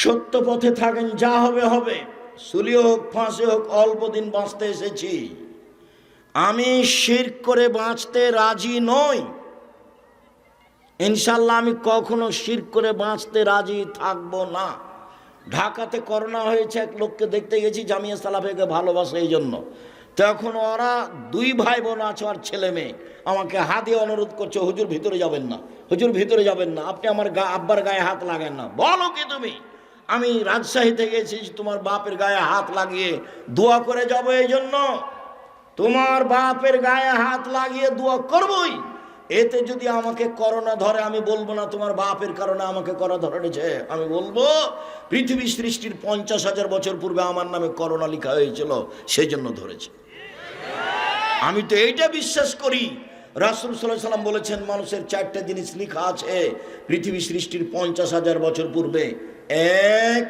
সত্য পথে থাকেন, যা হবে হবে, সুলি হোক ফাঁসি হোক, অল্প দিন বাঁচতে এসেছি। আমি শিরক করে বাঁচতে রাজি নই। ইনশাল্লাহ আমি কখনো শিরক করে বাঁচতে রাজি থাকবো না। ঢাকাতে করোনা হয়েছে, এক লোককে দেখতে গেছি, জামিয়া সালাফিকে ভালোবাসে এই জন্য। তখন ওরা দুই ভাই বোন আছে আর ছেলে মেয়ে, আমাকে হাত দিয়ে অনুরোধ করছে, হুজুর ভিতরে যাবেন না, হুজুর ভিতরে যাবেন না, আপনি আমার আব্বার গায়ে হাত লাগান না। বলো কি তুমি? আমি রাজশাহী থেকে এসেছি তোমার বাপের গায়ে হাত লাগিয়ে দোয়া করে যাব, এই জন্য তোমার বাপের গায়ে হাত লাগিয়ে দোয়া করবই। এতে যদি আমাকে করোনা ধরে, আমি বলবো না তোমার বাপের কারণে আমাকে করোনা ধরেছে, আমি বলবো পৃথিবী সৃষ্টির 50,000 বছর পূর্বে আমার নামে করোনা লেখা হয়েছিল, সেই জন্য ধরেছে। আমি তো এইটা বিশ্বাস করি, রাসূল সাল্লাল্লাহু আলাইহি ওয়াসাল্লাম বলেছেন মানুষের 4টা জিনিস লেখা আছে পৃথিবী সৃষ্টির 50,000 বছর পূর্বে। এক,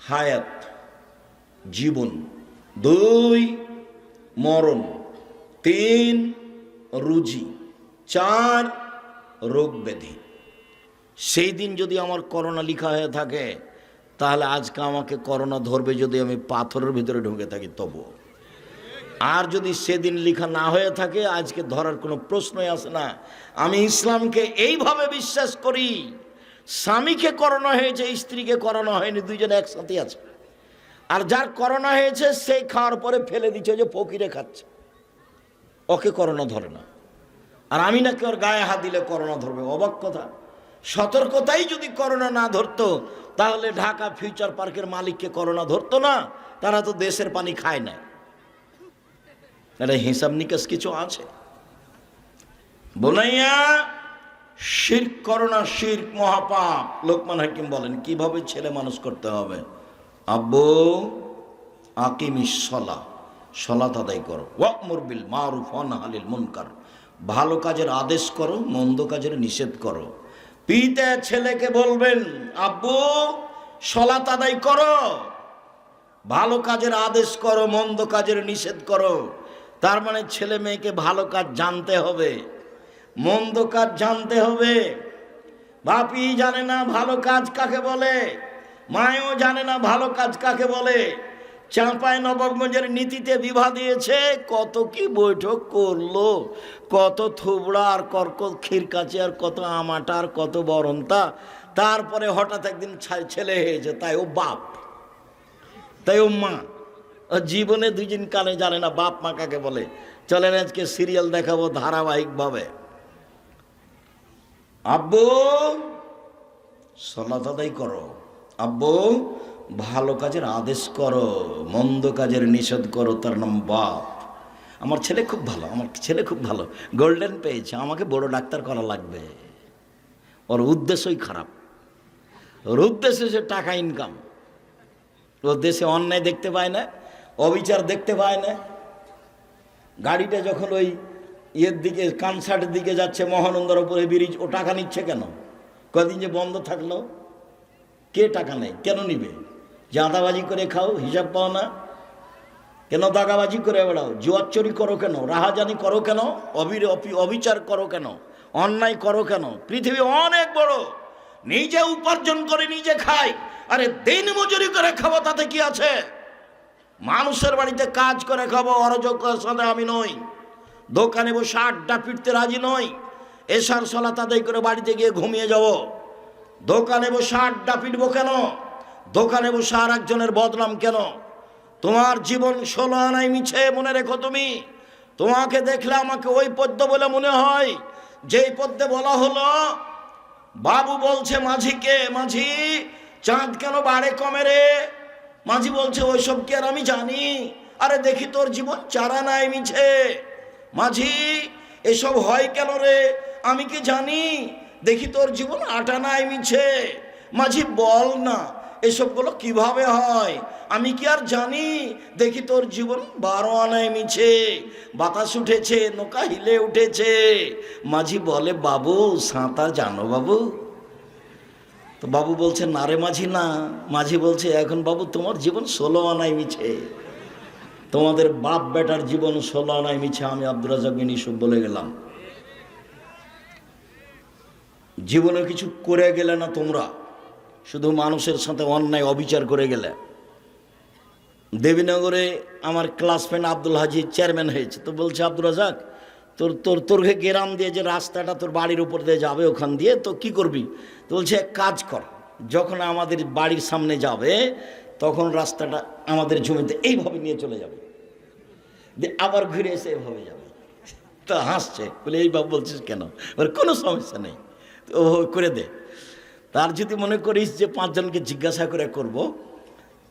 হায়াত, জীবন। 2, মরণ। 3, রুজি। 4, রোগ ব্যাধি। সেই দিন যদি আমার করোনা লেখা হয়ে থাকে, তাহলে আজকে আমাকে করোনা ধরবে যদি আমি পাথরের ভিতরে ঢুকে থাকি তবু। আর যদি সেদিন লেখা না হয়ে থাকে, আজকে ধরার কোনো প্রশ্নই আসে না। আমি ইসলামকে এইভাবে বিশ্বাস করি, স্বামীকে করোনা হয়েছে, স্ত্রীকে করোনা হয়নি, দুইজন একসাথে আছে। আর যার করোনা হয়েছে সেই খাওয়ার পরে ফেলে দিচ্ছে, যে ফকিরে খাচ্ছে, ওকে করোনা ধরে না। আর আমি নাকি ওর গায়ে হাত দিলে করোনা ধরবে, অবাক কথা। সতর্কতাই যদি করোনা না ধরতো, তাহলে ঢাকা ফিউচার পার্কের মালিককে করোনা ধরতো না, তারা তো দেশের পানি খায় না। এটা হিসাব নিকাশ কিছু আছে। বোনাইয়া, শিরক করোনা, শিরক মহাপাপ। লোকমান হাকিম বলেন কিভাবে ছেলে মানুষ করতে হবে। আব্বু আকিমিস সালাহ, সালাত আদায় করো, ওয়া'মুর বিল মারুফ ওয়া নাহি আনিল মুনকার, ভালো কাজের আদেশ করো, মন্দ কাজের নিষেধ করো। পিতা ছেলেকে বলবেন, আব্বু সালাত আদায় করো, ভালো কাজের আদেশ করো, মন্দ কাজের নিষেধ করো। তার মানে ছেলে মেয়েকে ভালো কাজ জানতে হবে, মন্দ কাজ জানতে হবে। বাপি জানে না ভালো কাজ কাকে বলে, মায়ও জানে না ভালো কাজ কাকে বলে। চাঁপাই নবাবগঞ্জের নীতিতে বিভা দিয়েছে, কত কি বৈঠক করলো, কত থুবড়া আর কর্কট ক্ষীরকাচি আর কত আমাটা আর কত বরন্তা। তারপরে হঠাৎ একদিন ছেলে হয়েছে, তাই ও বাপ, তাই ও মা। জীবনে দুইদিন কানে জানে না বাপ মা কাকে বলে। চলেন আজকে সিরিয়াল দেখাবো ধারাবাহিকভাবে। আব্বু সালাত আদায় করো, আব্বু ভালো কাজের আদেশ করো, মন্দ কাজের নিষেধ করো, তার নাম বাপ। আমার ছেলে খুব ভালো, আমার ছেলে খুব ভালো, গোল্ডেন পেয়েছে, আমাকে বড় ডাক্তার করা লাগবে। ওর উদ্দেশ্যই খারাপ, ওর উদ্দেশ্য সে টাকা ইনকাম। ওর দেশে অন্যায় দেখতে পায় না, অবিচার দেখতে পায় না। গাড়িটা যখন ওই ইয়ের দিকে, কানসার্টের দিকে যাচ্ছে, মহানন্দার উপরে ব্রিজ, ও টাকা নিচ্ছে কেন? কদিন যে বন্ধ থাকলো, কে টাকা নেই? কেন নিবে? জাঁদাবাজি করে খাও, হিসাব পাও না কেন? দাগাবাজি করে বেড়াও, জুয়ার চুরি করো কেন? রাহাজানি করো কেন? অবিচার করো কেন? অন্যায় করো কেন? পৃথিবী অনেক বড়, নিজে উপার্জন করে নিজে খাই। আরে দিন মজুরি করে খাবো, তাতে কি আছে? মানুষের বাড়িতে কাজ করে খাবো, অরাজকের সাথে আমি নই। দোকানে বসে আড্ডা পিটতে রাজি নই। এশার সালাত আদায় করে বাড়িতে গিয়ে ঘুমিয়ে যাব। দোকানে বসে আড্ডা পিটবো কেন? দোকানে বসে আর একজনের বদনাম কেন? তোমার জীবন 16 আনায় মিছে, মনে রেখো। তুমি, তোমাকে দেখলে আমাকে ওই পদ্য বলে মনে হয় যেই পদ্যে বলা হলো, বাবু বলছে মাঝিকে, মাঝি চাঁদ কেন বাড়ে কমে রে? মাঝি বলছে ওইসব কি আর আমি জানি? আরে দেখি তোর জীবন 4 আনায় মিছে। মাঝি এসব হয় কেন রে? আমি কি জানি? দেখি তোর জীবন 8 আনায় মিছে। মাঝি বল না এসবগুলো কিভাবে হয়? আমি কি আর জানি? দেখি তোর জীবন 12 আনায় মিছে। বাতাস উঠেছে, নৌকা হিলে উঠেছে। মাঝি বলে, বাবু সাঁতার জানো বাবু? তো বাবু বলছে, না রে মাঝি না। মাঝি বলছে, এখন বাবু তোমার জীবন 16 আনায় মিছে, তোমাদের বাপ বেটার জীবন 16 আনায় মিছে। আমি আব্দুর রাজ্জাক বিন ইউসুফ বলে গেলাম, জীবনে কিছু করে গেলে না তোমরা, শুধু মানুষের সাথে অন্যায় অবিচার করে গেলে। দেবীনগরে আমার ক্লাসমেট আব্দুল হাজির চেয়ারম্যান হয়েছে, তো বলছে আব্দুল রাজাক তোর গ্রাম দিয়ে যে রাস্তাটা তোর বাড়ির উপর দিয়ে যাবে ওখান দিয়ে তো কি করবি? তো বলছে এক কাজ কর, যখন আমাদের বাড়ির সামনে যাবে তখন রাস্তাটা আমাদের জমিতে এইভাবে নিয়ে চলে যাবে, আবার ঘুরে এসে এভাবে যাবে। তো হাসছে, বলে এইভাবে বলছিস কেন? ওর কোনো সমস্যা নেই, তো ও করে দে। তার যদি মনে করিস যে 5 জনকে জিজ্ঞাসা করে করব,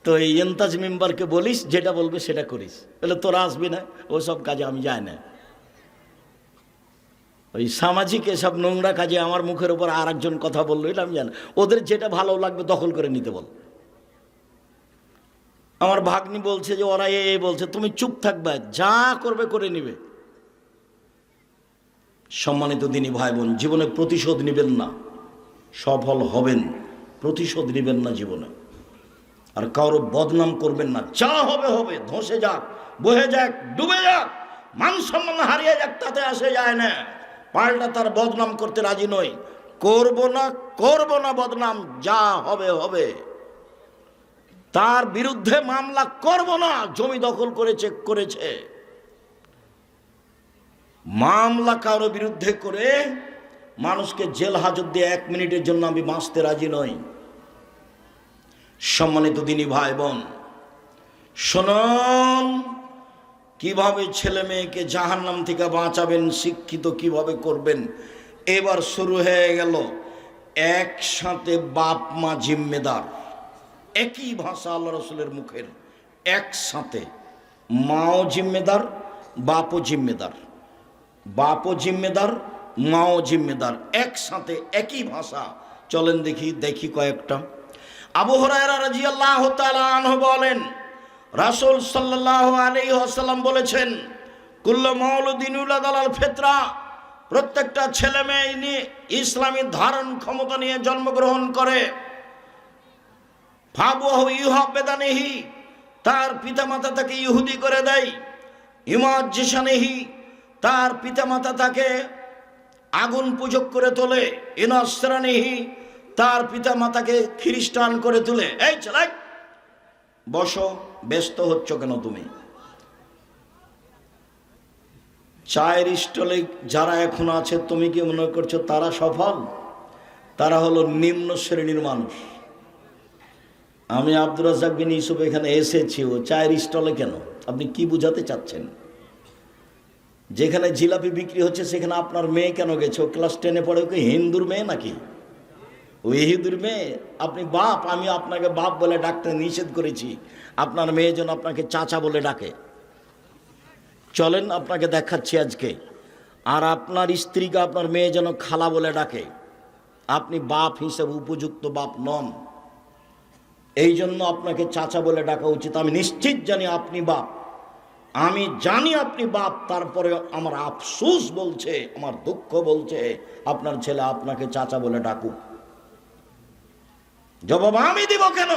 তো এই এন্তাজ মেম্বারকে বলিস যেটা বলবে সেটা করিস, বলে তোরা আসবি না, ওসব কাজে আমি যাই না। ওই সামাজিক এসব নোংরা কাজে আমার মুখের উপর আর একজন কথা বললো, এটা আমি জানি। ওদের যেটা ভালো লাগবে দখল করে নিতে বল। আমার ভাগ্নি বলছে যে ওরা এই বলছে, তুমি চুপ থাকবে, যা করবে করে নিবে। সম্মানিত দিনী ভাই বোন, জীবনে প্রতিশোধ নেবেন না, সফল হবেন, প্রতিশোধ নেবেন না জীবনে। আর কারো বদনাম করবেন না, যা হবে হবে, ধসে যাক, বহে যাক, ডুবে যাক, মান সম্মান হারিয়ে যাক, তাতে আসে যায় না। পাল্টা তার বদনাম করতে রাজি নই, করব না বদনাম, যা হবে হবে। তার বিরুদ্ধে মামলা করব না, জমি দখল করেছে। মামলা কারো বিরুদ্ধে করে মানুষকে জেল হাজত দিয়ে 1 মিনিটের জন্য আমি বাঁচতে রাজি নই। সম্মানিত দিনী ভাই বোন, শুনুন, কিভাবে ছেলে মেয়েকে জাহান্নাম থেকে বাঁচাবেন, শিক্ষিত কিভাবে করবেন। এবার শুরু হয়ে গেল, একসাথে বাপ মা জিম্মেদার। একই ভাষা আল্লাহ রসুলের মুখের, একসাথে মাও জিম্মেদার, বাপও জিম্মেদার, বাপও জিম্মেদার, মাও জিম্মেদার, একসাথে একই ভাষা। চলেন দেখি কয়েকটা। আবু হুরায়রা রাদিয়াল্লাহু তাআলা আনহু বলেন, রাসূল সাল্লাল্লাহু আলাইহি ওয়াসাল্লাম বলেছেন, কুল্লু মাউলুদিন ইউলাদু আলাল ফিতরা, প্রত্যেকটা ছেলে মেয়ে ইসলামী ধারণ ক্ষমতা নিয়ে জন্মগ্রহণ করে। ফাবুহু ইউহাবেদানিহি, তার পিতামাতা তাকে ইহুদি করে দেয়। ইমাজ্জিসানিহি, তার পিতামাতা তাকে আগুন পূজক করে তোলে। ইনাসরানিহি, তার পিতামাতাকে খ্রিস্টান করে তোলে। এই চলে বসো, ব্যস্ত হচ্ছ কেন তুমি? চায়ের স্টলে যারা এখন আছে, তুমি কি মনে করছো তারা সফল? তারা হলো নিম্ন শ্রেণীর মানুষ। আমি আব্দুর রাজ্জাক বিন ইউসুফ এখানে এসেছি, ও চায়ের স্টলে কেন? আপনি কি বুঝাতে চাচ্ছেন? যেখানে জিলাপি বিক্রি হচ্ছে সেখানে আপনার মেয়ে কেন গেছে? ও ক্লাস 10-এ পড়ে, ওকে হিন্দুর মেয়ে নাকি? ওই হিন্দুর মেয়ে। আপনি বাপ, আমি আপনাকে বাপ বলে ডাকতে নিষেধ করেছি, আপনার মেয়ে যেন আপনাকে চাচা বলে ডাকে। চলেন আপনাকে দেখাচ্ছি আজকে। আর আপনার স্ত্রীকে আপনার মেয়ে যেন খালা বলে ডাকে। আপনি বাপ হিসেবে উপযুক্ত বাপ নন, এই জন্য আপনাকে চাচা বলে ডাকা উচিত। আমি নিশ্চিত জানি আপনি বাপ, আমি জানি আপনি বাপ, তারপরে আমার আফসোস বলছে, আমার দুঃখ বলছে আপনার ছেলে আপনাকে চাচা বলে ডাকুক। জবাব আমি দিব কেন?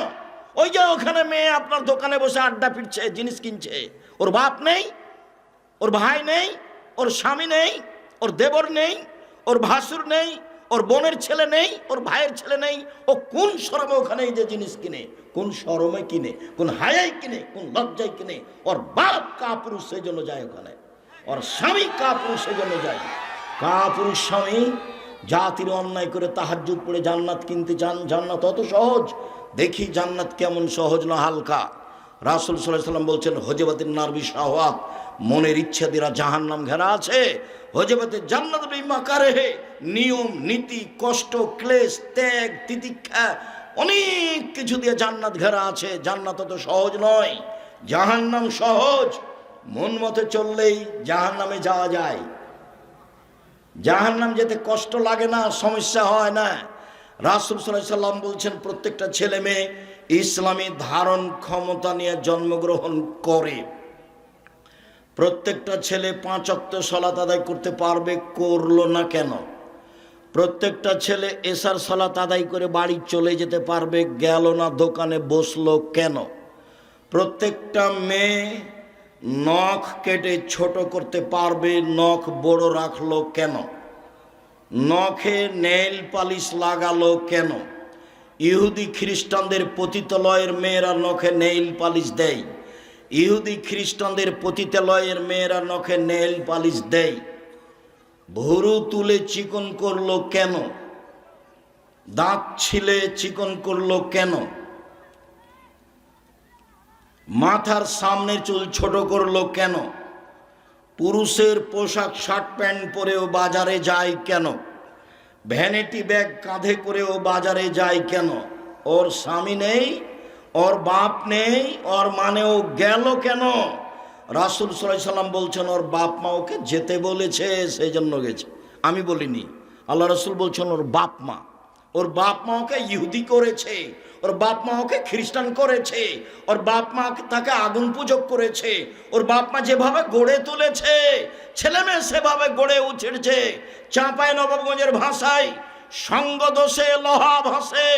ওই যে ওখানে মেয়ে আপনার দোকানে বসে আড্ডা পিটছে, জিনিস কিনছে, ওর বাপ নেই, ওর ভাই নেই, ওর স্বামী নেই, ওর দেবর নেই, ওর ভাসুর নেই, ওর বোনের ছেলে নেই, ওর ভাইয়ের ছেলে নেই। ও কোন শরমে ওখানে এই যে জিনিস কিনে, কোন শরমে কিনে, কোন হায়াই কিনে, কোন লজ্জায় কিনে? ওর বাপ কাপুরুষ, সেই জন্য যায় ওখানে। ওর স্বামী কাপুরুষ, সেই জন্য যায়। কাপুরুষ স্বামী জাতির অন্যায় করে তাহাজ্জুদ পড়ে জান্নাত কিনতে চান। জান্নাত অত সহজ? দেখি জান্নাত কেমন সহজ না হালকা। রাসূল সাল্লাল্লাহু আলাইহি ওয়াসাল্লাম বলছেন, হজবাতিন নার বিশাওয়াত, মনের ইচ্ছা দ্বারা জাহান্নাম ঘেরা আছে। হজবাতে জান্নাত বিমাকারেহে, নিয়ম নীতি, কষ্ট, ক্লেশ, ত্যাগ, তিতিক্ষা, অনেক কিছু দিয়ে জান্নাত ঘেরা আছে। জান্নাত অত সহজ নয়, জাহান্নাম সহজ। মন মতো চললেই জাহান্নামে যাওয়া যায়। জাহান্নাম যেতে কষ্ট লাগে না, সমস্যা হয় না। রাসূল সাল্লাল্লাহু আলাইহি ওয়াসাল্লাম বলছেন, প্রত্যেকটা ছেলে মেয়ে ইসলামী ধারণ ক্ষমতা নিয়ে জন্মগ্রহণ করে। প্রত্যেকটা ছেলে 5 ওয়াক্ত সালাত আদায় করতে পারবে, করলো না কেন? প্রত্যেকটা ছেলে এশার সালাত আদায় করে বাড়ি চলে যেতে পারবে, গেল না দোকানে বসলো কেন? প্রত্যেকটা মেয়ে নখ কেটে ছোট করতে পারবে, নখ বড় রাখলো কেন? নখে নেইল পালিশ লাগালো কেন? ইহুদি খ্রিস্টানদের পতিতালয়ের মেয়েরা নখে নেইল পালিশ দেয়, ইহুদি খ্রিস্টানদের পতিতালয়ের মেয়েরা নখে নেইল পালিশ দেয়। ভুরু তুলে চিকন করলো কেন? দাঁত ছিলে চিকন করলো কেন? মাথার সামনের চুল ছোট করলো কেন? পুরুষের পোশাক শার্ট প্যান্ট পরেও বাজারে যায় কেন? ভ্যানিটি ব্যাগ কাঁধে করেও বাজারে যায় কেন? ওর স্বামী নেই, ওর বাপ নেই, ওর মানেও গেল কেন? রাসূল সাল্লাল্লাহু আলাইহি সাল্লাম বলছেন ওর বাপ মা ওকে যেতে বলেছে, সেই জন্য গেছে। আমি বলিনি, আল্লাহ রাসূল বলছেন ওর বাপ মা। ওর বাপ মা ওকে ইহুদি করেছে, ওর বাপ মা ওকে খ্রিস্টান করেছে, ওর বাপ মা তাকে আগুন পূজক করেছে, ওর বাপ মা যেভাবে গড়ে তুলেছে ছেলে মেয়ে সেভাবে গড়ে উঠেছে। চাঁপাই নবাবগঞ্জের ভাষায় সঙ্গ দোষে লোহা ভাসে।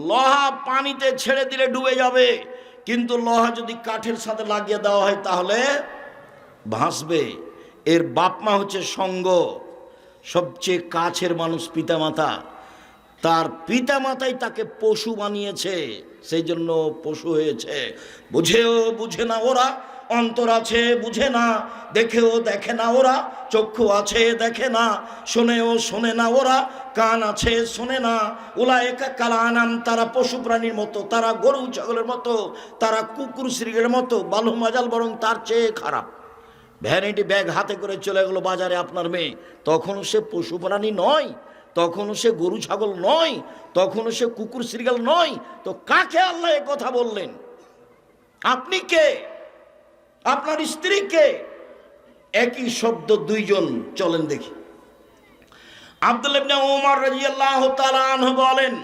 লোহা পানিতে ছেড়ে দিলে ডুবে যাবে, কিন্তু লোহা যদি কাঠের সাথে লাগিয়ে দেওয়া হয় তাহলে ভাসবে। এর বাপ মা হচ্ছে সঙ্গ, সবচেয়ে কাছের মানুষ পিতামাতা। তার পিতামাতাই তাকে পশু বানিয়েছে, সেই জন্য পশু হয়েছে। বুঝেও বুঝে না ওরা, অন্তর আছে বুঝে না, দেখেও দেখে না ওরা, চক্ষু আছে দেখে না, শোনেও শোনে না ওরা, কান আছে শোনে না। উলায়েকা কাল আনাম, তারা পশু প্রাণীর মতো, তারা গরু ছাগলের মতো, তারা কুকুর শ্রীগের মতো, বালু মাজাল বরং তার চেয়ে খারাপ। ভ্যানিটি ব্যাগ হাতে করে চলে গেল বাজারে আপনার মেয়ে, তখনও সে পশু প্রাণী নয়, তখনও সে গরু ছাগল নয়, তখনও সে কুকুর শ্রীগাল নয়। তো কাকে আল্লাহ এ কথা বললেন? আপনি কে? আপনার স্ত্রী কে? একই শব্দ দুইজন। চলেন দেখি। আব্দুল্লাহ ইবনে ওমর রাদিয়াল্লাহু তাআলা আনহু বলেন,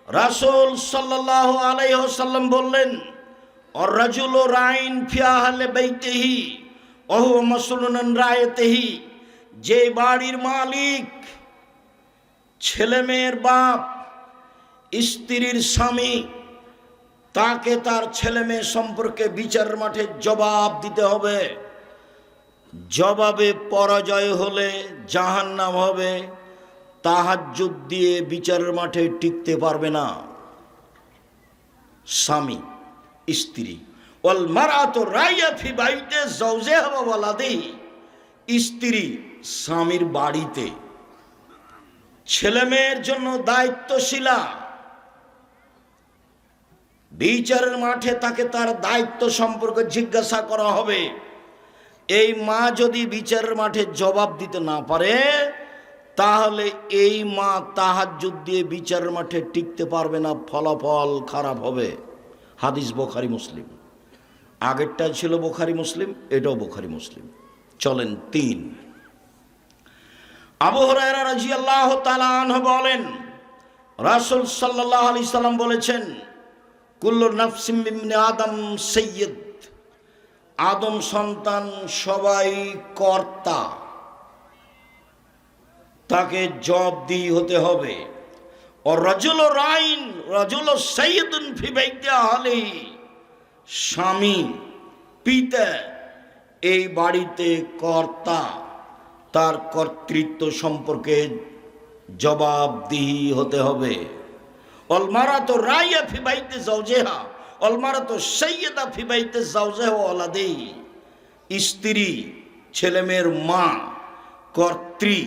রাসূল সাল্লাল্লাহু আলাইহি ওয়াসাল্লাম বললেন, আর রাজুলু রাইন ফি আহলি বাইতিহি ওয়া হুয়া মাসউলুন আন রায়াতিহি। যে বাড়ির মালিক, ছেলে মেয়ের বাপ, স্ত্রীর স্বামী, তাকে তার ছেলে মেয়ে সম্পর্কে বিচারের মাঠে জবাব দিতে হবে। জবাবে পরাজয় হলে জাহান্নাম হবে। তাহাজ্জুদ দিয়ে বিচারের মাঠে টিকতে পারবে না স্বামী স্ত্রী। ওয়াল মারআতু রাইয়া ফি বাইতি যাওজিহা ওয়া ওয়ালাদিহি। স্ত্রী স্বামীর বাড়িতে ছেলে মেয়ের জন্য দায়িত্বশীলা। বিচারের মাঠে তাকে তার দায়িত্ব সম্পর্কে জিজ্ঞাসা করা হবে। এই মা যদি বিচারের মাঠে জবাব দিতে না পারে, তাহলে এই মা তাহাজ্জুদ দিয়ে বিচারের মাঠে টিকতে পারবে না, ফলাফল খারাপ হবে। হাদিস বুখারী মুসলিম। আগেরটা ছিল বুখারী মুসলিম, এটাও বুখারী মুসলিম। চলেন 3। আবু হুরায়রা রাদিয়াল্লাহু তাআলা আনহু বলেন, রাসূল সাল্লাল্লাহু আলাইহি সাল্লাম বলেছেন, কুল্লু নাফসিন মিন আদম সাইয়্যিদ। আদম সন্তান সবাই কর্তা, তাকে জবাবদিহি হতে হবে। আর রাজুলু রাইন, রাজুলু সাইয়্যিদুন ফি বাইতি আহলিহি। স্বামী, পিতা, এই বাড়িতে কর্তা, তার কর্তৃত্ব সম্পর্কে জবাবদিহি হতে হবে। অল মারাতু রাইয়া ফি বাইতি যাওজিহা অল মারাতু সাইয়্যিদা ফি বাইতি যাওজিহা ওয়া ওয়ালাদিহি। স্ত্রী, ছেলেমেয়ের মা, কর্ত্রী,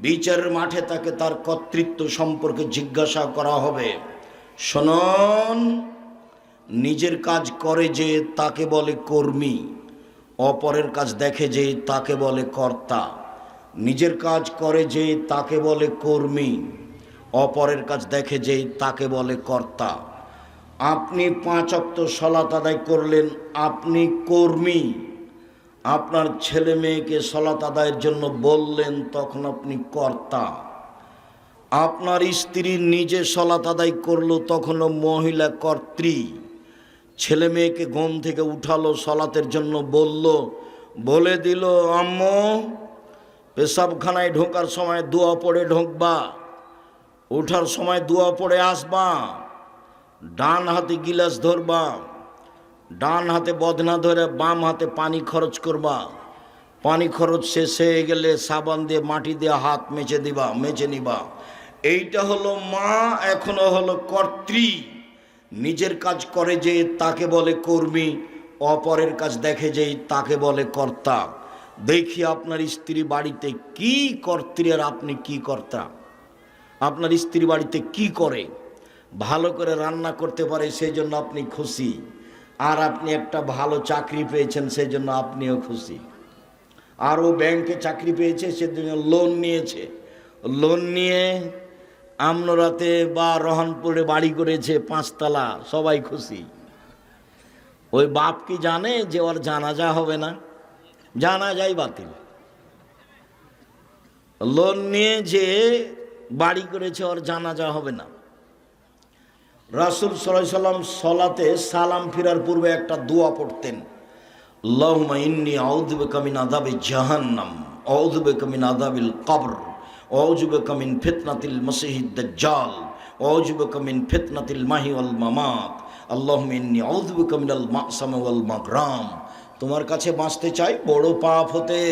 বিচারের মাঠে তাকে তার কর্তৃত্ব সম্পর্কে জিজ্ঞাসা করা হবে। শুনুন, নিজের কাজ করে যে তাকে বলে কর্মী, অপরের কাজ দেখে যে তাকে বলে কর্তা। নিজের কাজ করে যে তাকে বলে কর্মী, অপরের কাজ দেখে যে তাকে বলে কর্তা। আপনি 5 ওয়াক্ত সালাত আদায় করলেন, আপনি কর্মী। আপনার ছেলে মেয়েকে সালাত আদায়ের জন্য বললেন, তখন আপনি কর্তা। আপনার স্ত্রী নিজে সালাত আদায় করলো, তখনও মহিলা কর্ত্রী। ছেলে মেয়েকে ঘুম থেকে উঠালো, সালাতের জন্য বলে দিল, আম্মু পেশাবখানায় ঢোকার সময় দোয়া পড়ে ঢোকবা, ওঠার সময় দোয়া পড়ে আসবা, ডান হাতে গিলাস ধরবা, ডান হাতে বদনা ধরে বাম হাতে পানি খরচ করবা। পানি খরচ শেষ হয়ে গেলে সাবান দিয়ে মাটি দিয়ে হাত মেজে নিবা। এইটা হলো মা, এখনো হলো কর্ত্রী। নিজের কাজ করে যে তাকে বলে কর্মী, অপরের কাজ দেখে যে তাকে বলে কর্তা। দেখি আপনার স্ত্রী বাড়িতে কি কর্ত্রী আর আপনি কি কর্তা। আপনার স্ত্রী বাড়িতে কি করে, ভালো করে রান্না করতে পারে সেই জন্য আপনি খুশি, আর আপনি একটা ভালো চাকরি পেয়েছেন সেই জন্য আপনিও খুশি। আর ও ব্যাংকে চাকরি পেয়েছে সেজন্য লোন নিয়েছে, লোন নিয়ে আমনরাতে বা রহনপুরে বাড়ি করেছে 5 তলা, সবাই খুশি। ওই বাপ কি জানে যে ওর জানাজা হবে না? জানাজাই বাতিল। লোন নিয়ে যে বাড়ি করেছে ওর জানাজা হবে না। রাসূল সাল্লাল্লাহু আলাইহি সাল্লাম সালাতে সালাম ফিরার পূর্বে একটা দোয়া পড়তেন, আল্লাহুম্মা ইন্নী আউযু বিকা মিন আযাবি জাহান্নাম, আউযু বিকা মিন আযাবিল কবর, আউযু বিকা মিন ফিতনাতিল মাসিহিদ দাজ্জাল, আউযু বিকা মিন ফিতনাতিল মাহি ওয়াল মামাত, আল্লাহুম্মা ইন্নী আউযু বিকা মিনাল মা'সাম ওয়াল মাগরাম। তোমার কাছে বাঁচতে চাই বড় পাপ হতে,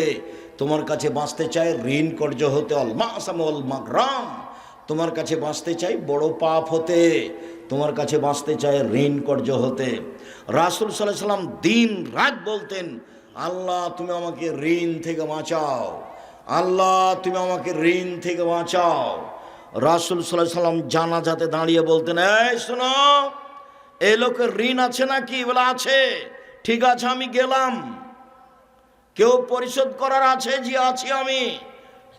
তোমার কাছে বাঁচতে চাই ঋণ কর্য হতে, আল মা'সাম ওয়াল মাগরাম। তোমার কাছে বাঁচতে চাই বড় পাপ হতে, তোমার কাছে বাঁচতে চাই ঋণ কর্য হতে। রাসূল সাল্লাল্লাহু আলাইহি সাল্লাম দিন রাত বলতেন, আল্লাহ তুমি আমাকে ঋণ থেকে বাঁচাও, আল্লাহ তুমি আমাকে ঋণ থেকে বাঁচাও। রাসূল সাল্লাল্লাহু আলাইহি সাল্লাম জানাজাতে দাঁড়িয়ে বলতেন, এই শোনো, এই লোকের ঋণ আছে নাকি? বলে আছে। ঠিক আছে আমি গেলাম। কেউ পরিশোধ করার আছে? জি আছি আমি।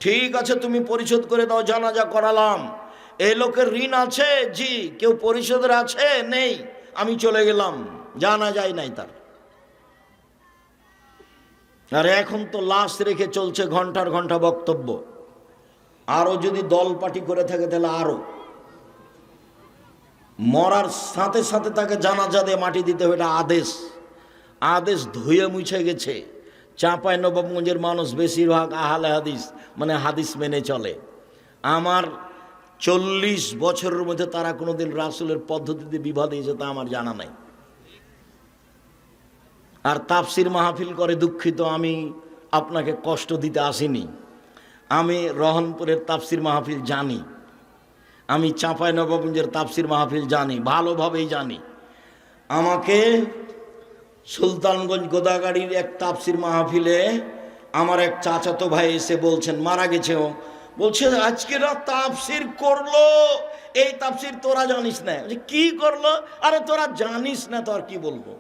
ঠিক আছে তুমি পরিশোধ করে দাও, জানাজা করালাম। এই লোকের ঋণ আছে? জি। কেউ পরিশোধের আছে? নেই। আমি চলে গেলাম, জানা যায় নাই তার। আর এখন তো লাশ রেখে চলছে ঘন্টার ঘন্টা বক্তব্য। আরো যদি দল পার্টি করে থাকে তাহলে আরো মরার সাথে সাথে তাকে জানাজা দিয়ে মাটি দিতে হবে, এটা আদেশ। আদেশ ধুয়ে মুছে গেছে। চাঁপাই নবাবগঞ্জের মানুষ বেশিরভাগ আহলে হাদিস, মানে হাদিস মেনে চলে। আমার 40 বছরের মধ্যে তারা কোনোদিন রাসূলের পদ্ধতিতে বিবাদ হয়েছে তা আমার জানা নাই। আর তাফসির মাহফিল করে, দুঃখিত আমি আপনাকে কষ্ট দিতে আসিনি। আমি রহনপুরের তাফসির মাহফিল জানি, আমি চাঁপাই নবাবগঞ্জের তাফসির মাহফিল জানি, ভালোভাবেই জানি। আমাকে সুলতানগঞ্জ গোদাগাড়ির এক তাফসির মাহফিলে আমার এক চাচাতো ভাই এসে বলছেন, মারা গেছে ও, বলছে আজকে রাত তাফসির করলো, এই তাফসির তোরা জানিস না। কি করলো? আরে তোরা জানিস না তো আর কি বলবো?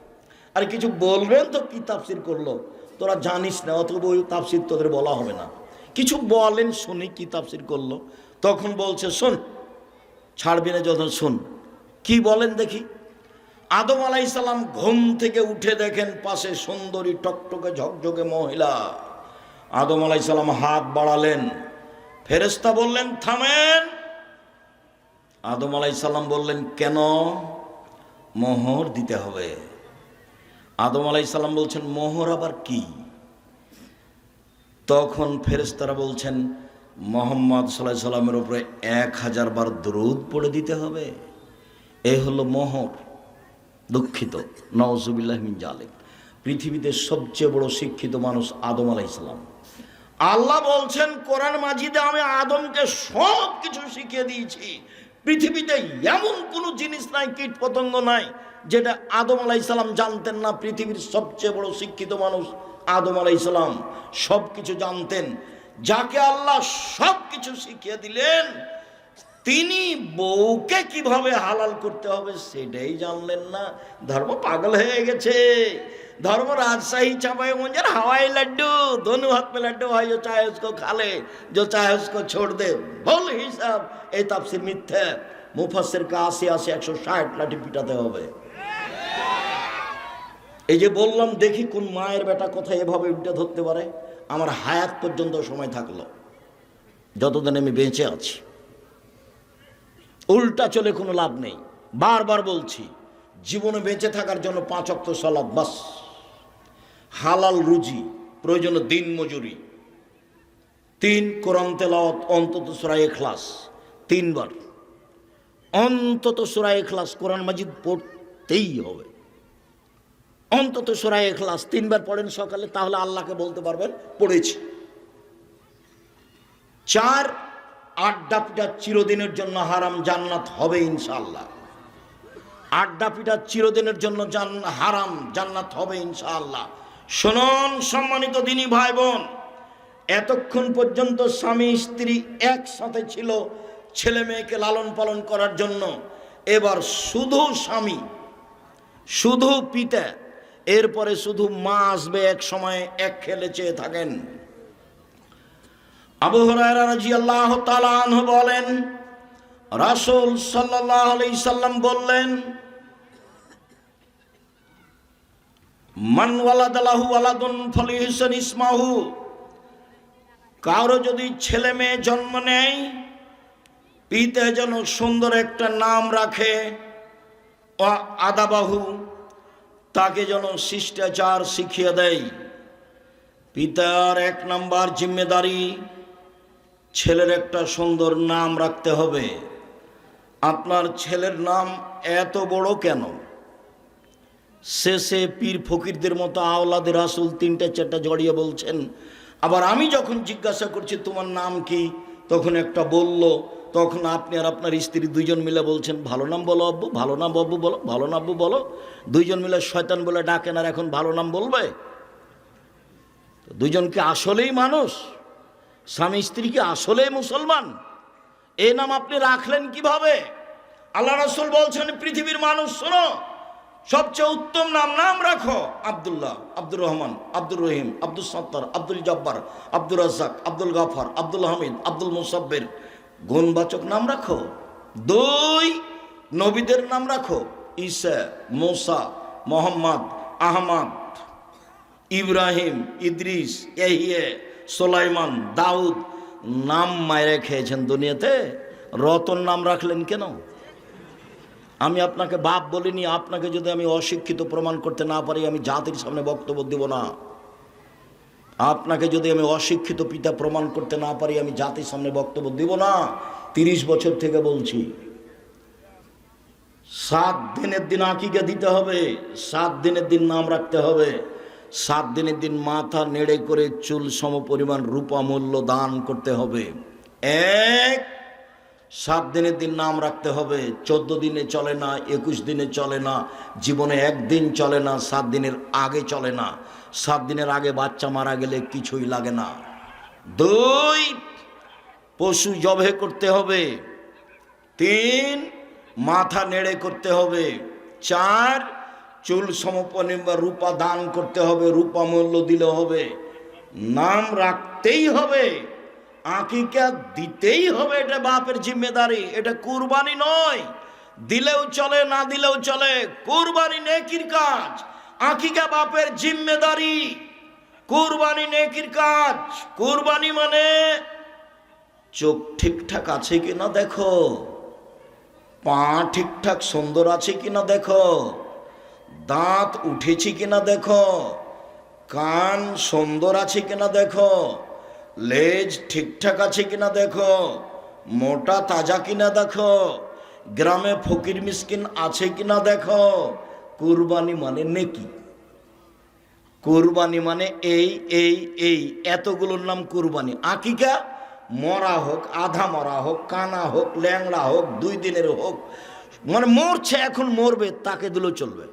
আর কিছু বলবেন তো কি তাফসির করলো? তোরা জানিস না, অথবা ওই তাফসির তোদের বলা হবে না। কিছু বলেন শুনি কি তাফসির করলো। তখন বলছে শোন, ছাড়বি না যখন শোন। কি বলেন দেখি। আদম আলাইহিস সালাম ঘুম থেকে উঠে দেখেন পাশে সুন্দরী টকটকে ঝকঝকে মহিলা। আদম আলাইহিস সালাম হাত বাড়ালেন, ফেরেশতা বললেন থামেন। আদম আলাইহিস সালাম বললেন কেন? মোহর দিতে হবে। আদম আলাইহিস সালাম বলছেন মোহর আবার কি? তখন ফেরেশতারা বলছেন মুহাম্মদ সাল্লাল্লাহু আলাইহি সাল্লামের উপরে 1000 বার দরুদ পড়ে দিতে হবে, এই হলো মোহর। দুঃখিত, নাউজুবিল্লাহি মিন জালিক। পৃথিবীতে সবচেয়ে বড় শিক্ষিত মানুষ আদম আলাইহিস সালাম। আল্লাহ বলছেন কোরআন মাজিদে, আমি আদমকে সব কিছু শিখিয়ে দিয়েছি। পৃথিবীতে এমন কোনো জিনিস নাই, কীট পতঙ্গ নাই যেটা আদম আলাইহিস সালাম জানতেন না। পৃথিবীর সবচেয়ে বড় শিক্ষিত মানুষ আদম আলাইহিস সালাম, সব কিছু জানতেন। যাকে আল্লাহ সব কিছু শিখিয়ে দিলেন, তিনি বউকে কিভাবে হালাল করতে হবে সেটাই জানলেন না। ধর্ম পাগল হয়ে গেছে। धर्म राजशाही चापाई मुंजर हवाई लड्डू, दोनों हाथ में लड्डू भाई, जो चाहे उसको खा ले, जो चाहे उसको छोड़ दे। बोल हिसाब এই তাফসীর মিথ্যা। মুফাসসিরকে 80 160 লাঠি পিটাতে হবে। এই যে বললাম, দেখি কোন মায়ের বেটা কোথায় এভাবে উল্টে ধরতে পারে। আমার হায়াত পর্যন্ত সময় থাকলো, যতদিন আমি বেঁচে আছি। উল্টা চলে কোনো লাভ নেই। বারবার বলছি, জীবনে বেঁচে থাকার জন্য 5 ওয়াক্ত সালাত বাস, হালাল রুজি, প্রয়োজনে দিন মজুরি, 3 কোরআন তেলাওয়াত, অন্তত সূরা ইখলাস 3 বার, অন্তত সূরা ইখলাস কোরআন মাজিদ পড়তেই হবে। অন্তত সূরা ইখলাস 3 বার পড়েন সকালে, তাহলে আল্লাহকে বলতে পারবেন পড়েছি। 4 আড্ডা পিটা চিরদিনের জন্য হারাম, জান্নাত হবে ইনশাআল্লাহ। আড্ডা পিটা চিরদিনের জন্য হারাম, জান্নাত হবে ইনশাআল্লাহ। শুনুন সম্মানিত দিনী ভাই বোন, এতক্ষণ পর্যন্ত স্বামী স্ত্রী একসাথে ছিল ছেলে মেয়েকে লালন পালন করার জন্য, এবার শুধু স্বামী শুধু পিতা, এরপরে শুধু মা আসবে এক সময়, এক খেলে চেয়ে থাকেন। আবু হুরায়রা রাদিয়াল্লাহু তাআলা আনহু বলেন, রাসূল সাল্লাল্লাহু আলাইহি সাল্লাম বললেন, মান ওয়ালাদা লাহু ওয়ালাদুন ফালিহসান ইসমাহু, কারো যদি ছেলে মেয়ে জন্ম নেয় পিতা যেন সুন্দর একটা নাম রাখে, ও আদাবাহু, তাকে যেন শিষ্টাচার শিখিয়ে দেয়। পিতার এক নাম্বার জিম্মেদারি ছেলের একটা সুন্দর নাম রাখতে হবে। আপনার ছেলের নাম এত বড় কেন? শেষে পীর ফকিরদের মতো আওলাদের রাসূল 3-4টা জড়িয়ে বলছেন। আবার আমি যখন জিজ্ঞাসা করছি তোমার নাম কি, তখন একটা বলল, তখন আপনি আর আপনার স্ত্রী দুইজন মিলে বলছেন ভালো নাম বলো আব্বু, ভালো নাম আব্বু বলো, ভালো নাম আব্বু বলো। দুইজন মিলে শয়তান বলে ডাকেন, আর এখন ভালো নাম বলবে? দুইজন কি আসলেই মানুষ? স্বামী স্ত্রী কি আসলেই মুসলমান? এই নাম আপনি রাখলেন কিভাবে? আল্লাহ রাসূল বলছেন, পৃথিবীর মানুষ শোনো, সবচেয়ে উত্তম নাম রাখো আব্দুল্লাহ, আব্দুর রহমান, আব্দুর রহিম, আব্দুল সত্তার, আব্দুল জব্বার, আব্দুর রাজ্জাক, আব্দুল গাফার, আব্দুল হামিদ, আব্দুল মুসাব্বির। গুণবাচক নাম রাখো। 2, নবীদের নাম রাখো, ঈসা, মুসা, মোহাম্মদ, আহমদ, ইব্রাহিম, ইদ্রিস, ইয়াহিয়া, সুলাইমান, দাউদ। নাম মায়েরে খেয়েছেন দুনিয়াতে, রতন নাম রাখলেন কেন? আমি আপনাকে বাপ বলিনি, আপনাকে যদি আমি অশিক্ষিত প্রমাণ করতে না পারি আমি জাতির সামনে বক্তব্য দেব না। আপনাকে যদি আমি অশিক্ষিত পিতা প্রমাণ করতে না পারি আমি জাতির সামনে বক্তব্য দেব না। 30 বছর থেকে বলছি, 7 দিনের দিন আকিকা দিতে হবে, 7 দিনের দিন নাম রাখতে হবে, 7 দিনের দিন মাথা নেড়ে করে চুল সম পরিমাণ রূপা মূল্য দান করতে হবে। 7 দিনের দিন নাম রাখতে হবে। 14 দিনে চলে না, 21 দিনে চলে না, জীবনে একদিন চলে না, 7 দিনের আগে চলে না। 7 দিনের আগে বাচ্চা মারা গেলে কিছুই লাগে না। 2, পশু জবে করতে হবে। 3, মাথা নেড়ে করতে হবে। 4, চুল সমপরিমাণ রূপা দান করতে হবে, রূপা মূল্য দিলে হবে। নাম রাখতেই হবে, আকিকা দিতেই হবে। এটা বাপের জিম্মেদারি, এটা কুরবানি নয়। দিলেও চলে, না দিলেও চলে, কুরবানি নেকির কাজ। আকিকা বাপের জিম্মেদারি, কুরবানি নেকির কাজ। কুরবানি মানে চোখ ঠিকঠাক আছে কিনা দেখো, পা ঠিকঠাক সুন্দর আছে কিনা দেখো, দাঁত উঠেছে কিনা দেখো, কান সুন্দর আছে কিনা দেখো, লেজ ঠিকঠাক আছে কিনা দেখো, মোটা তাজা কিনা দেখো, গ্রামে ফকির মিসকিন আছে কিনা দেখো। কুরবানি মানে নেকি, কুরবানি মানে এই এতগুলোর নাম কুরবানি। আকিকা মরা হোক, আধা মরা হোক, কানা হোক, ল্যাংড়া হোক, 2 দিনের হোক, মানে মরছে এখন মরবে, তাকে দিলেও চলবে,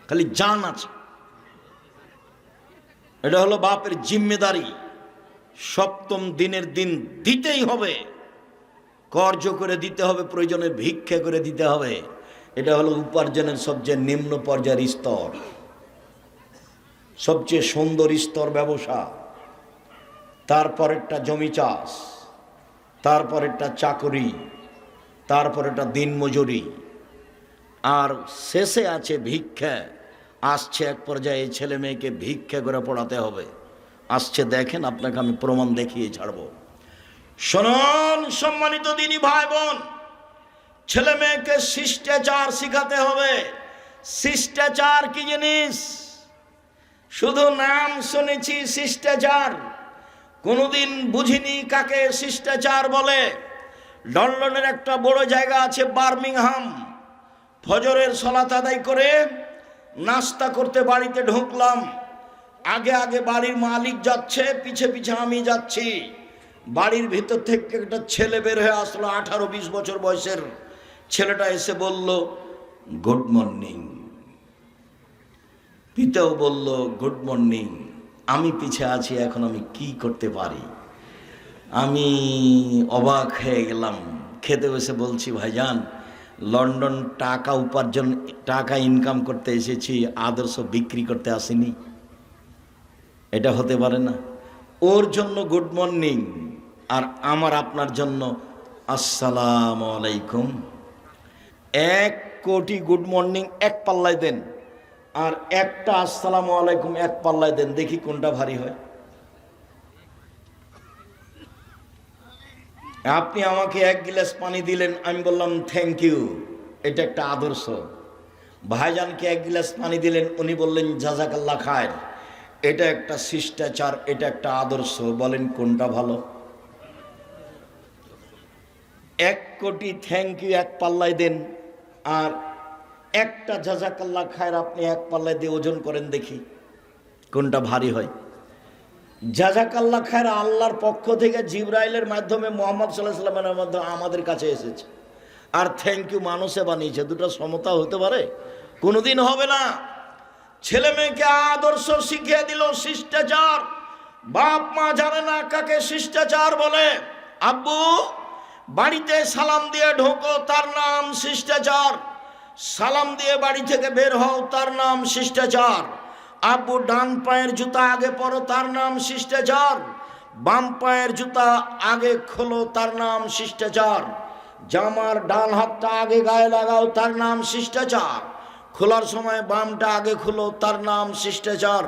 খালি জান আছে। এটা হলো বাপের জিম্মেদারি। 7ম দিনের দিন দিতেই হবে, কর্জ করে দিতে হবে, প্রয়োজনে ভিক্ষা করে দিতে হবে। এটা হলো উপার্জনের সবচেয়ে নিম্ন পর্যায়ের স্তর, সবচেয়ে সুন্দর স্তর ব্যবসা। তারপরেরটা জমি চাষ, তারপরেরটা চাকরি, তারপরেরটা দিনমজুরি, আর শেষে আছে ভিক্ষা। আসছে এক পর্যায়ে ছেলে মেয়েকে ভিক্ষা করে পড়াতে হবে। আসছে, দেখেন, আপনাকে আমি প্রমাণ দেখিয়ে ছাড়ব। শুনুন সম্মানিত দিনী ভাই বোন, ছেলে মেয়েকে শিষ্টাচার শিখাতে হবে। শিষ্টাচার কি জিনিস? শুধু নাম শুনেছি শিষ্টাচার, কোনোদিন বুঝিনি কাকে শিষ্টাচার বলে। লন্ডনের একটা বড় জায়গা আছে বার্মিংহাম। ফজরের সালাত আদায় করে নাস্তা করতে বাড়িতে ঢুকলাম। আগে আগে বাড়ির মালিক যাচ্ছে, পিছে পিছে আমি যাচ্ছি। বাড়ির ভিতর থেকে একটা ছেলে বের হয়ে আসলো, 18-20 বছর বয়সের ছেলেটা এসে বলল গুড মর্নিং। পিতাও বলল গুড মর্নিং। আমি পিছে আছি, এখন আমি কি করতে পারি? আমি অবাক হয়ে গেলাম। খেতে বসে বলছি, ভাইজান লন্ডন টাকা উপার্জন, টাকা ইনকাম করতে এসেছি, আদর্শ বিক্রি করতে আসিনি। এটা হতে পারে না। ওর জন্য গুড মর্নিং আর আমার আপনার জন্য আসসালামু আলাইকুম। 1 কোটি গুড মর্নিং এক পাল্লায় দেন, আর একটা আসসালামু আলাইকুম এক পাল্লায় দেন, দেখি কোনটা ভারী হয়। আপনি আমাকে 1 গ্লাস পানি দিলেন, আমি বললাম থ্যাংক ইউ, এটা একটা আদর্শ। ভাইজানকে 1 গ্লাস পানি দিলেন, উনি বললেন জাযাকাল্লাহ খায়ের, এটা একটা শিষ্টাচার, এটা একটা আদর্শ। বলেন কোনটা ভালো? 1 কোটি থ্যাংক ইউ এক পাল্লায় দেন, আর একটা জাযাকাল্লাহ খায়ের আপনি এক পাল্লায় দিয়ে ওজন করেন, দেখি কোনটা ভারী হয়। জাযাকাল্লাহ খায়ের আল্লাহর পক্ষ থেকে জিবরাইলের মাধ্যমে মুহাম্মদ সাল্লাল্লাহু আলাইহি ওয়াসাল্লামের মাধ্যমে আমাদের কাছে এসেছে, আর থ্যাংক ইউ মানুষে বানিয়েছে। দুটো সমতা হতে পারে? কোনোদিন হবে না। ছেলে মেয়েকে আদর্শ শিখিয়ে দিল, শিষ্টাচার। বাপ মা জানে না কাকে শিষ্টাচার বলে। আব্বু বাড়িতে সালাম দিয়ে ঢোকো, তার নাম শিষ্টাচার। সালাম দিয়ে বাড়ি থেকে বের হও, তার নাম শিষ্টাচার। আব্বু ডান পায়ের জুতা আগে পরো, তার নাম শিষ্টাচার। বাম পায়ের জুতা আগে খোলো, তার নাম শিষ্টাচার। জামার ডান হাতটা আগে গায়ে লাগাও, তার নাম শিষ্টাচার। খোলার সময় বামটা আগে খুলো, তার নাম শিষ্টাচার।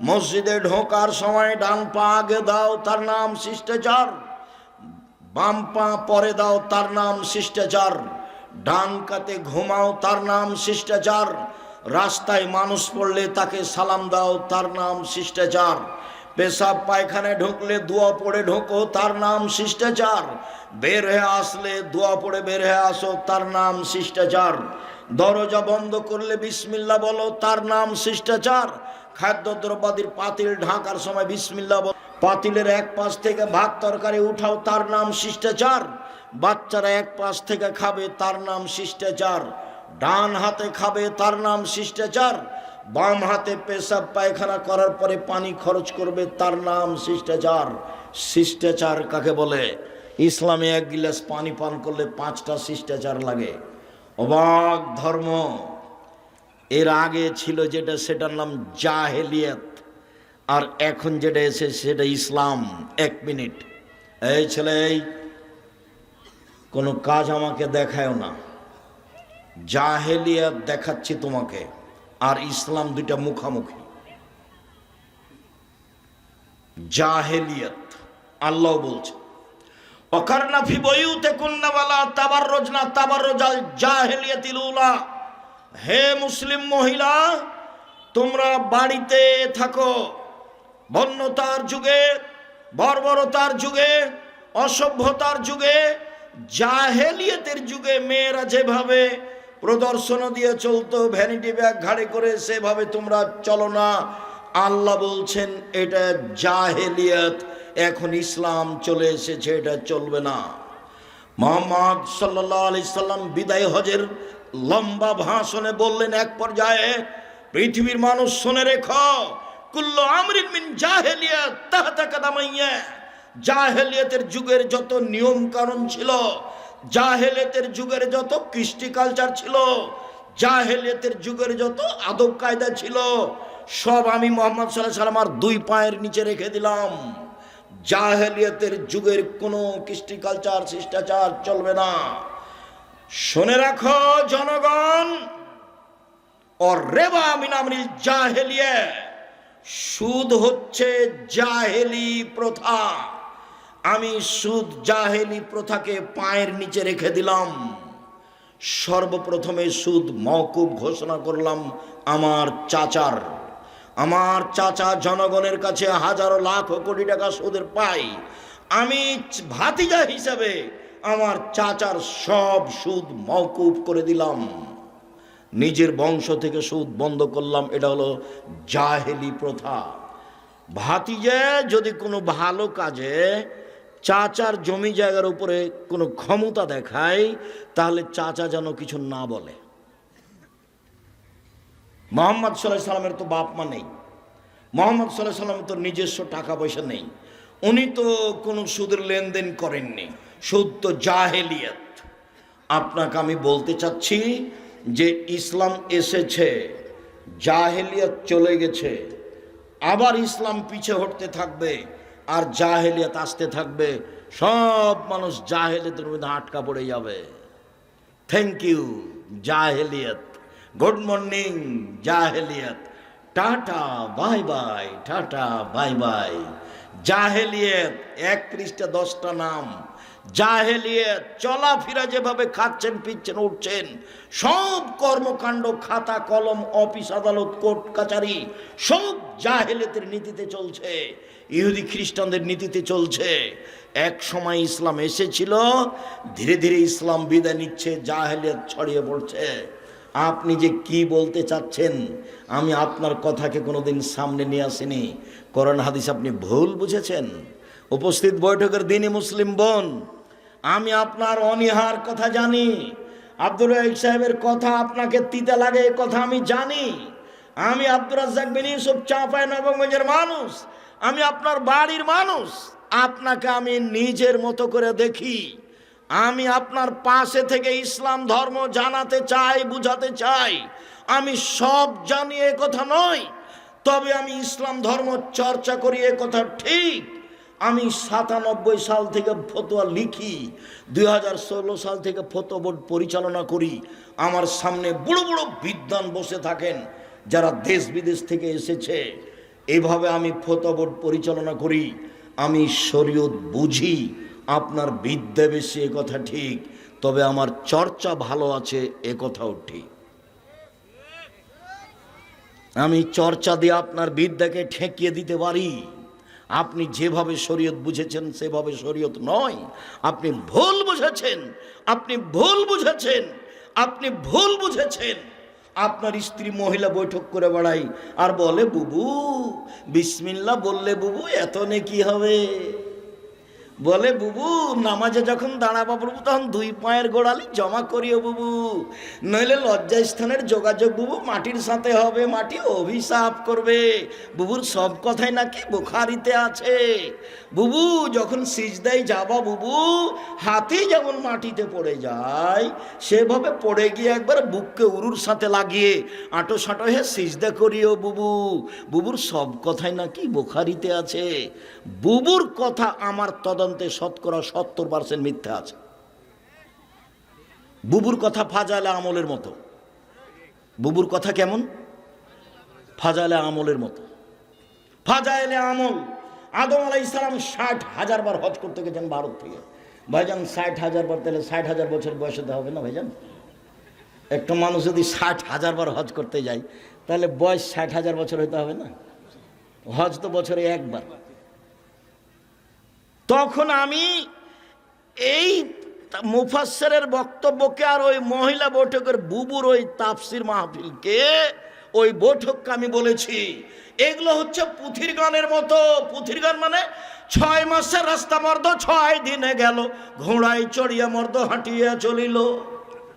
মসজিদে ঢোকার সময় ডান পা আগে দাও, তার নাম শিষ্টাচার। বাম পা পরে দাও, তার নাম শিষ্টাচার। ডান কাতে ঘুমাও, তার নাম শিষ্টাচার। রাস্তায় মানুষ পড়লে তাকে সালাম দাও, তার নাম শিষ্টাচার। পেশাব পায়খানায় ঢুকলে দোয়া পড়ে ঢোকো, তার নাম শিষ্টাচার। বের হয়ে আসলে দোয়া পড়ে বের হয়ে আসো, তার নাম শিষ্টাচার। দরজা বন্ধ করলে বিসমিল্লাহ বলো, তার নাম শিষ্টাচার। খাদ্যদ্রব্যাদির পাতিল ঢাকার সময় বিসমিল্লাহ বলো। পাতিলের এক পাশ থেকে ভাত তরকারি উঠাও, তার নাম শিষ্টাচার। বাচ্চারা এক পাশ থেকে খাবে, তার নাম শিষ্টাচার। ডান হাতে খাবে, তার নাম শিষ্টাচার। বাম হাতে পেশাব পায়খানা করার পরে পানি খরচ করবে, তার নাম শিষ্টাচার। শিষ্টাচার কাকে বলে? ইসলামে 1 গ্লাস পানি পান করলে 5টা শিষ্টাচার লাগে। অবাক ধর্ম। এর আগে ছিল যেটা, সেটার নাম জাহেলিয়াত, আর এখন যেটা এসে সেটা ইসলাম। 1 মিনিট, এই ছেলে, কোনো কাজ আমাকে দেখায়ও না। জাহেলিয়াত দেখাচ্ছি তোমাকে, আর ইসলাম দুইটা মুখামুখি। জাহেলিয়াত আল্লাহ বলছে ওয়াকারনা ফি বুয়ুতিকুন্না ওয়ালা তাবাররুজনা তাবাররুজাল জাহেলিয়াতিল উলা। হে মুসলিম মহিলা, তোমরা বাড়িতে থাকো। বন্যতার যুগে, বর্বরতার যুগে, অসভ্যতার যুগে, জাহেলিয়াতের যুগে মেয়েরা যেভাবে প্রদর্শন দিয়ে চলতো, ভ্যানিটি ব্যাগ ঘাড়ে করে, সেভাবে তোমরা চলো না। আল্লাহ বলছেন এটা জাহেলিয়াত। এখন ইসলাম চলে এসেছে, এটা চলবে না। মুহাম্মদ সাল্লাল্লাহু আলাইহি সাল্লাম বিদায় হজের লম্বা ভাষণে বললেন এক পর্যায়ে, পৃথিবীর মানুষ শুনে রেখো, কুল্লু আমরিন মিন জাহেলিয়াত তাহতা কাদামাইয়া। জাহেলিয়াতের যুগের যত নিয়ম কানুন ছিল, জাহেলিয়াতের যুগের যত কৃষ্টি কালচার ছিল, জাহেলিয়াতের যুগের যত আদব কায়দা ছিল, সব আমি মুহাম্মদ সাল্লাল্লাহু আলাইহি সাল্লাম আর 2 পায়ের নিচে রেখে দিলাম। জাহেলিয়াতের যুগের কোনো কৃষ্টি কালচার, শিষ্টাচার চলবে না। শুনে রাখো জনগণ, और रेबा मिन আমরিল জাহেলিয়া, সুদ হচ্ছে জাহেলি প্রথা। আমি সুদ জাহেলি প্রথাকে পায়ের নিচে রেখে দিলাম। সর্বপ্রথমে সুদ মওকুফ ঘোষণা করলাম আমার চাচার। আমার চাচা জনগণের কাছে হাজারো লাখ কোটি টাকা সুদের পায়। আমি ভাতিজা হিসাবে আমার চাচার সব সুদ মওকুফ করে দিলাম। নিজের বংশ থেকে সুদ বন্ধ করলাম। এটা হলো জাহেলি প্রথা। ভাতিজা যদি কোনো ভালো কাজে চাচার জমি জায়গার উপরে কোনো ক্ষমতা দেখায়, তাহলে চাচা যেন কিছু না বলে। মোহাম্মদ সাল্লাল্লাহু আলাইহি সাল্লামের তো বাপ মা নেই, মোহাম্মদ সাল্লাল্লাহু আলাইহি সাল্লামের তো নিজস্ব টাকা পয়সা নেই, উনি তো কোনো সুদের লেনদেন করেননি, সুদ তো জাহেলিয়াত। আপনাকে আমি বলতে চাচ্ছি যে ইসলাম এসেছে, জাহেলিয়াত চলে গেছে, আবার ইসলাম পিছে হটতে থাকবে আর জাহেলিয়াত আসতে থাকবে, সব মানুষ জাহেলিয়াতের মধ্যে আটকা পড়ে যাবে। থ্যাংক ইউ জাহেলিয়াত, গুড মর্নিং জাহেলিয়াত, tata bye bye, tata bye bye. জাহেলিয়াত ১ পৃষ্ঠা 10টা নাম। জাহেলিয়াত চলাফেরা যেভাবে খাচ্ছেন পিচ্ছেন উঠছেন, সব কর্মকাণ্ড খাতা কলম অফিস আদালত কোর্ট কাচারি সব জাহেলিয়াতের নীতিতে চলছে, ইহুদি খ্রিস্টানদের নীতিতে চলছে। এক সময় ইসলাম এসেছিল, ধীরে ধীরে ইসলাম বিদায় নিচ্ছে, জাহেলিয়াত ছড়িয়ে পড়ছে। আপনি যে কি বলতে চাচ্ছেন, আমি আপনার কথাকে কোনোদিন সামনে নিয়ে আসিনি। কোরআন হাদিস আপনি ভুল বুঝেছেন। উপস্থিত বৈঠকের দিনই মুসলিম বোন, আমি আপনার অনীহার কথা জানি, আব্দুর রাজ্জাক সাহেবের কথা আপনাকে তিতা লাগে এ কথা আমি জানি। আমি আব্দুর রাজ্জাক বিন ইউসুফ চাঁপাইনবাবগঞ্জের মানুষ, আমি আপনার বাড়ির মানুষ, আপনাকে আমি নিজের মতো করে দেখি। আমি আপনার পাশে থেকে ইসলাম ধর্ম জানাতে চাই, বুঝাতে চাই। আমি সব জানি এ কথা নয়, তবে আমি ইসলাম ধর্ম চর্চা করি এ কথা ঠিক। আমি 97 সাল থেকে ফতোয়া লিখি, 2016 সাল থেকে ফতোয়া বোর্ড পরিচালনা করি। আমার সামনে বড় বড় বিদ্বান বসে থাকেন যারা দেশ বিদেশ থেকে এসেছে। এভাবে আমি ফতোয়া বোর্ড পরিচালনা করি, আমি শরীয়ত বুঝি। আপনার বিদ্যা বেশি এ কথা ঠিক, তবে আমার চর্চা ভালো আছে এ কথাও ঠিক। আমি চর্চা দিয়ে আপনার বিদ্যাকে ঠেকিয়ে দিতে পারি। আপনি যেভাবে শরীয়ত বুঝেছেন সেভাবে শরীয়ত নয়, আপনি ভুল বুঝেছেন, আপনি ভুল বুঝেছেন, আপনি ভুল বুঝেছেন। আপনার স্ত্রী মহিলা বৈঠক করে বেড়াই আর বলে বুবু বিসমিল্লাহ বললে বুবু এত নেকি হবে, বলে বুবু নামাজে যখন দাঁড়াবা বুবু তখন 2 পায়ের গোড়ালি জমা করিও বুবু, নইলে লজ্জা স্থানের যোগাযোগ বুবু মাটির সাথে হবে, মাটি অভিশাপ করবে। বুবুর সব কথাই নাকি বুখারিতে আছে। বুবু যখন সিজদায় যাবা বুবু, হাতি যেমন মাটিতে পড়ে যায় সেভাবে পড়ে গিয়ে একবার বুককে উরুর সাথে লাগিয়ে আঁটো সাঁটো হয়ে সিজদা করিও বুবু। বুবুর সব কথাই নাকি বুখারিতে আছে। বুবুর কথা আমার তদন্তে শতকরা 70% মিথ্যা আছে। বুবুর কথা ফাজাইলে আমলের মতো। বুবুর কথা কেমন? ফাজাইলে আমলের মতো। ফাজাইলে আমল, আদম আলাইহিস সালাম 60,000 বার হজ করতে গেছেন ভারত থেকে। ভাইজান 60,000 বার, তাহলে 60,000 বছর বয়সে হবে না ভাইজান? একটা মানুষ যদি 60,000 বার হজ করতে যায় তাহলে বয়স 60,000 বছর হইতে হবে না? হজ তো বছরে একবার। তখন আমি এই মুফাসসিরের বক্তব্যকে আর ওই মহিলা বৈঠকের বুবুর ওই তাফসির মাহফিলকে, ওই বৈঠককে আমি বলেছি এগুলো হচ্ছে পুথির গানের মতো। পুথির গান মানে 6 মাসের রাস্তা মর্দ 6 দিনে গেল, ঘোড়ায় চড়িয়া মর্দ হাঁটিয়া চলিল,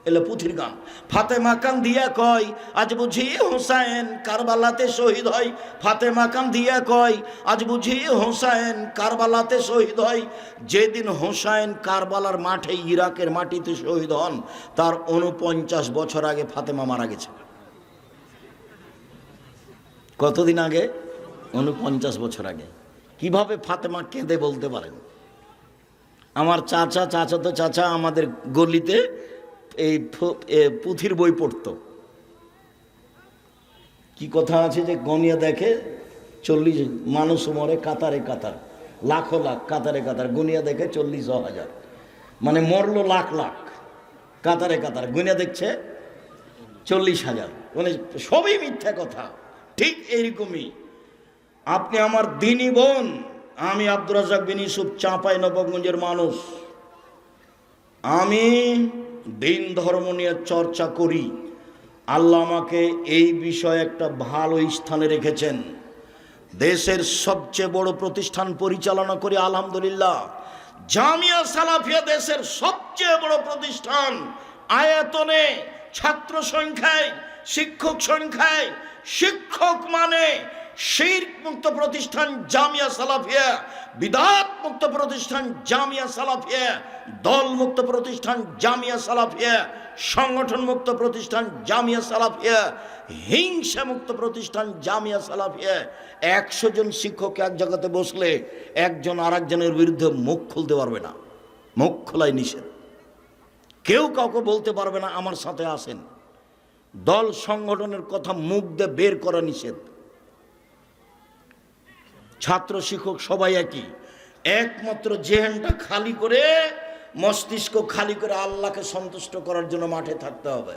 এলো পুথির গান। ফাতেমা কান দিয়া কয় আজ বুঝি হোসাইন কারবালাতে শহীদ হয়। ফাতেমা কান দিয়া কয় আজ বুঝি হোসাইন কারবালাতে শহীদ হয়। যেদিন হোসাইন কারবালার মাঠে ইরাকের মাটিতে শহীদ হন তার 49 বছর আগে ফাতেমা মারা গেছে। কতদিন আগে? 49 বছর আগে। কিভাবে ফাতেমা কেঁদে বলতে পারেন? আমার চাচাতো চাচা আমাদের গলিতে এই পুথির বই পড়তো। কি কথা আছে যে গনিয়া দেখে 40 মানুষ মরে কাতারে কাতার, লাখো লাখ কাতারে কাতার, গুনিয়া দেখে 40,000, মানে মরলো লাখ লাখ, কাতারে কাতার, গুনিয়া দেখছে 40,000, মানে সবই মিথ্যা কথা। ঠিক এইরকমই আপনি আমার দিনী বোন, আমি আব্দুর রাজ্জাক বিন ইউসুফ চাঁপাইনবাবগঞ্জের মানুষ, আমি দিন ধর্ম নিয়ে চর্চা করি। আল্লাহ আমাকে এই বিষয়ে একটা ভালো স্থানে রেখেছেন। দেশের সবচেয়ে বড় প্রতিষ্ঠান পরিচালনা করি আলহামদুলিল্লাহ। জামিয়া সালাফিয়া দেশের সবচেয়ে বড় প্রতিষ্ঠান, আয়তনে, ছাত্র সংখ্যায়, শিক্ষক সংখ্যায়, শিক্ষক মানে শিরক মুক্ত প্রতিষ্ঠান জামিয়া সালাফিয়া, বিদআত মুক্ত প্রতিষ্ঠান জামিয়া সালাফিয়া, দল মুক্ত প্রতিষ্ঠান জামিয়া সালাফিয়া, সংগঠন মুক্ত প্রতিষ্ঠান জামিয়া সালাফিয়া, হিংসা মুক্ত প্রতিষ্ঠান জামিয়া সালাফিয়া। 100 জন শিক্ষক এক জায়গাতে বসলে একজন আরেকজনের বিরুদ্ধে মুখ খুলতে পারবে না, মুখ খোলাই নিষেধ। কেউ কাউকে বলতে পারবে না আমার সাথে আসেন। দল সংগঠনের কথা মুখ দিয়ে বের করা নিষেধ। ছাত্র শিক্ষক সবাই একই, একমাত্র জেহেনটা খালি করে, মস্তিষ্ক খালি করে আল্লাহকে সন্তুষ্ট করার জন্য মাঠে থাকতে হবে,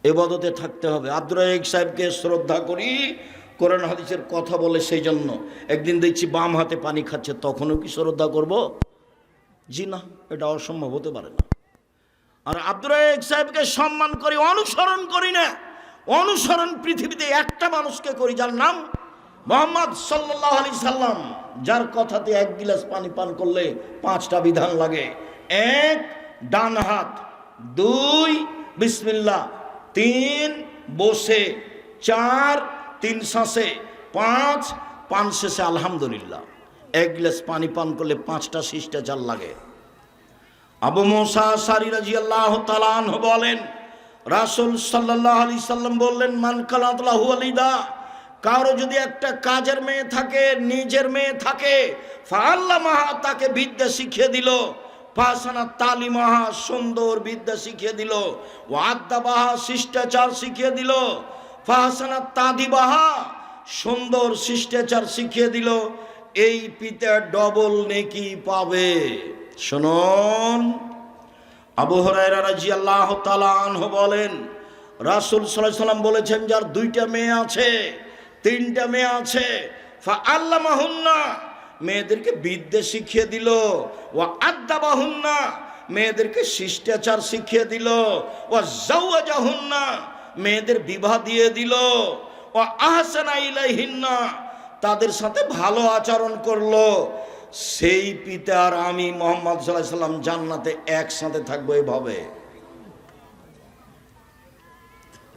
ইবাদতে থাকতে হবে। আব্দুর রাজ্জাক সাহেবকে শ্রদ্ধা করি, কোরআন হাদিসের কথা বলে, সেই জন্য একদিন দেখছি বাম হাতে পানি খাচ্ছে, তখনও কি শ্রদ্ধা করব? জি না, এটা অসম্ভব হতে পারে না। আর আব্দুর রাজ্জাক সাহেবকে সম্মান করি, অনুসরণ করি না। অনুসরণ পৃথিবীতে একটা মানুষকে করি, যার নাম মুহাম্মদ সাল্লাল্লাহু আলাইহি সাল্লাম, যার কথাতে 1 গিলাস পানি পান করলে 5টা বিধান লাগে। 1 ডান হাত, 2 বিসমিল্লাহ, 3 বসে, 4 3 শ্বাসে, 5 পান শেষে আলহামদুলিল্লাহ। 1 গিলাস পানি পান করলে 5টা শিষ্টাচার লাগে। আবু মুসা আশআরী রাদিয়াল্লাহু তাআলা আনহু বলেন, রাসূল সাল্লাল্লাহু আলাইহি সাল্লাম বললেন, মান কানাত লাহু ওয়ালিদা, কারো যদি একটা কাজের মেয়ে থাকে, নিজের মেয়ে থাকে, ফাআল্লামাহা, তাকে বিদ্যা শিখিয়ে দিল, ফাসানা তালিমাহা, সুন্দর বিদ্যা শিখিয়ে দিল, ওয়াদ্দাবাহা, শিষ্টাচার শিখিয়ে দিল, ফাসানা তাদিবাহা, সুন্দর শিষ্টাচার শিখিয়ে দিল, এই পিতা ডবল নেকি পাবে। শুনুন, আবু হুরায়রা রাদিয়াল্লাহু তাআলা আনহু বলেন, রাসূল সাল্লাল্লাহু আলাইহি সাল্লাম বলেছেন, যার 2টা মেয়ে আছে, 3টা মেয়ে আছে, ফাআল্লামাহুন্না, মেয়েদেরকে বিদ্যা শিখিয়ে দিল, ওয়া আদ্দাবাহুন্না, মেয়েদেরকে শিষ্টাচার শিখিয়ে দিল, ওয়া যাওয়াজাহুন্না, মেয়েদের বিবাহ দিয়ে দিল, ওয়া আহসানা ইলাইহিন্না, তাদের সাথে ভালো আচরণ করলো, সেই পিতার আমি মুহাম্মদ সাল্লাল্লাহু আলাইহি সাল্লাম জান্নাতে একসাথে থাকবো। এভাবে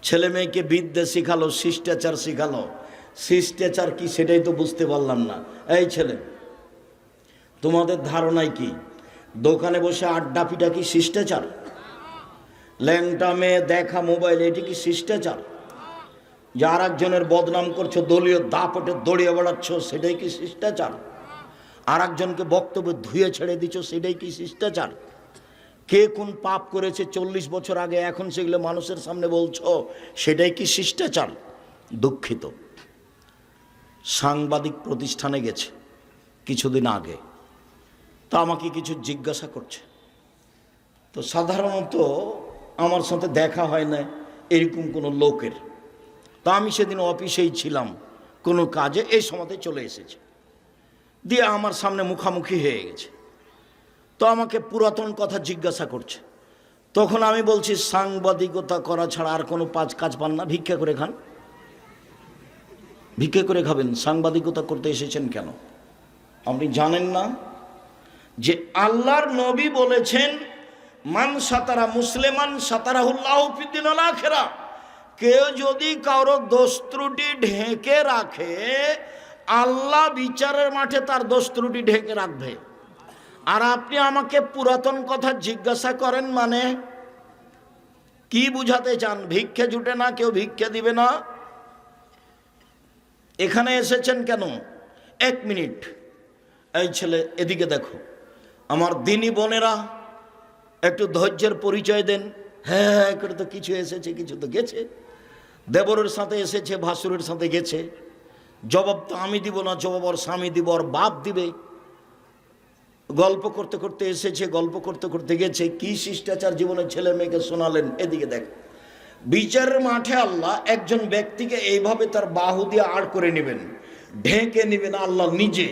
ছেলে মেয়েকে বিদ্যা শিখালো, শিষ্টাচার শিখালো। শিষ্টাচার কি সেটাই তো বুঝতে পারলাম না। এই ছেলে, তোমাদের ধারণায় কি দোকানে বসে আড্ডা পিটা কি শিষ্টাচার? ল্যাংটা মেয়ে দেখা মোবাইল, এটি কি শিষ্টাচার? যে আর একজনের বদনাম করছো, দলীয় দাপটে দড়িয়ে বেড়াচ্ছ, সেটাই কি শিষ্টাচার? আর একজনকে বক্তব্য ধুয়ে ছেড়ে দিচ্ছ, সেটাই কি শিষ্টাচার? কে কোন পাপ করেছে 40 বছর আগে, এখন সেগুলো মানুষের সামনে বলছো, সেটাই কি শিষ্টাচার? দুঃখিত। সাংবাদিক প্রতিষ্ঠানে গেছে কিছুদিন আগে, তা আমাকে কিছু জিজ্ঞাসা করছে। তো সাধারণত আমার সাথে দেখা হয় না এরকম কোনো লোকের। তা আমি সেদিন অফিসেই ছিলাম কোনো কাজে, এই সময়তে চলে এসেছে, দিয়ে আমার সামনে মুখামুখি হয়ে গেছে। তো আমাকে পুরাতন কথা জিজ্ঞাসা করছে। তখন আমি বলছি, সাংবাদিকতা করা ছাড়া আর কোনো কাজ পান না, ভিক্ষা করে খান। ভিক্ষা করে খাবেন, সাংবাদিকতা করতে এসেছেন কেন? আপনি জানেন না যে আল্লাহর নবী বলেছেন, মান সাতারা মুসলিমান সাতারাহুল্লাহু ফিদ দুনিয়াল আখিরাহ, কেউ যদি কারো দোষ ত্রুটি ঢেকে রাখে, আল্লাহ বিচারের মাঠে তার দোষ ত্রুটি ঢেকে রাখবে। আর আপনি আমাকে পুরাতন কথা জিজ্ঞাসা করেন, মানে কি বুঝাতে চান? ভিক্ষে জুটে না, কেউ ভিক্ষে দিবে না। এখানে এসেছেন কেন? 1 মিনিট, এই ছেলে এদিকে দেখো। আমার দিনী বোনেরা, একটু ধৈর্যের পরিচয় দেন। হ্যাঁ করে তো কিছু এসেছে, কিছু তো গেছে। দেবরের সাথে এসেছে, ভাসুরের সাথে গেছে। জবাব তো আমি দিব না, জবাব ওর স্বামী দিব, ওর বাপ দিবে। গল্প করতে করতে এসেছে, গল্প করতে করতে গেছে। কি শিষ্টাচার জীবনে ছেলে মেয়েকে শোনালেন। এদিকে দেখ, বিচারের মাঠে আল্লাহ একজন ব্যক্তিকে এইভাবে তার বাহু দিয়ে আড় করে নেবেন, ঢেকে নেবেন আল্লাহ নিজে,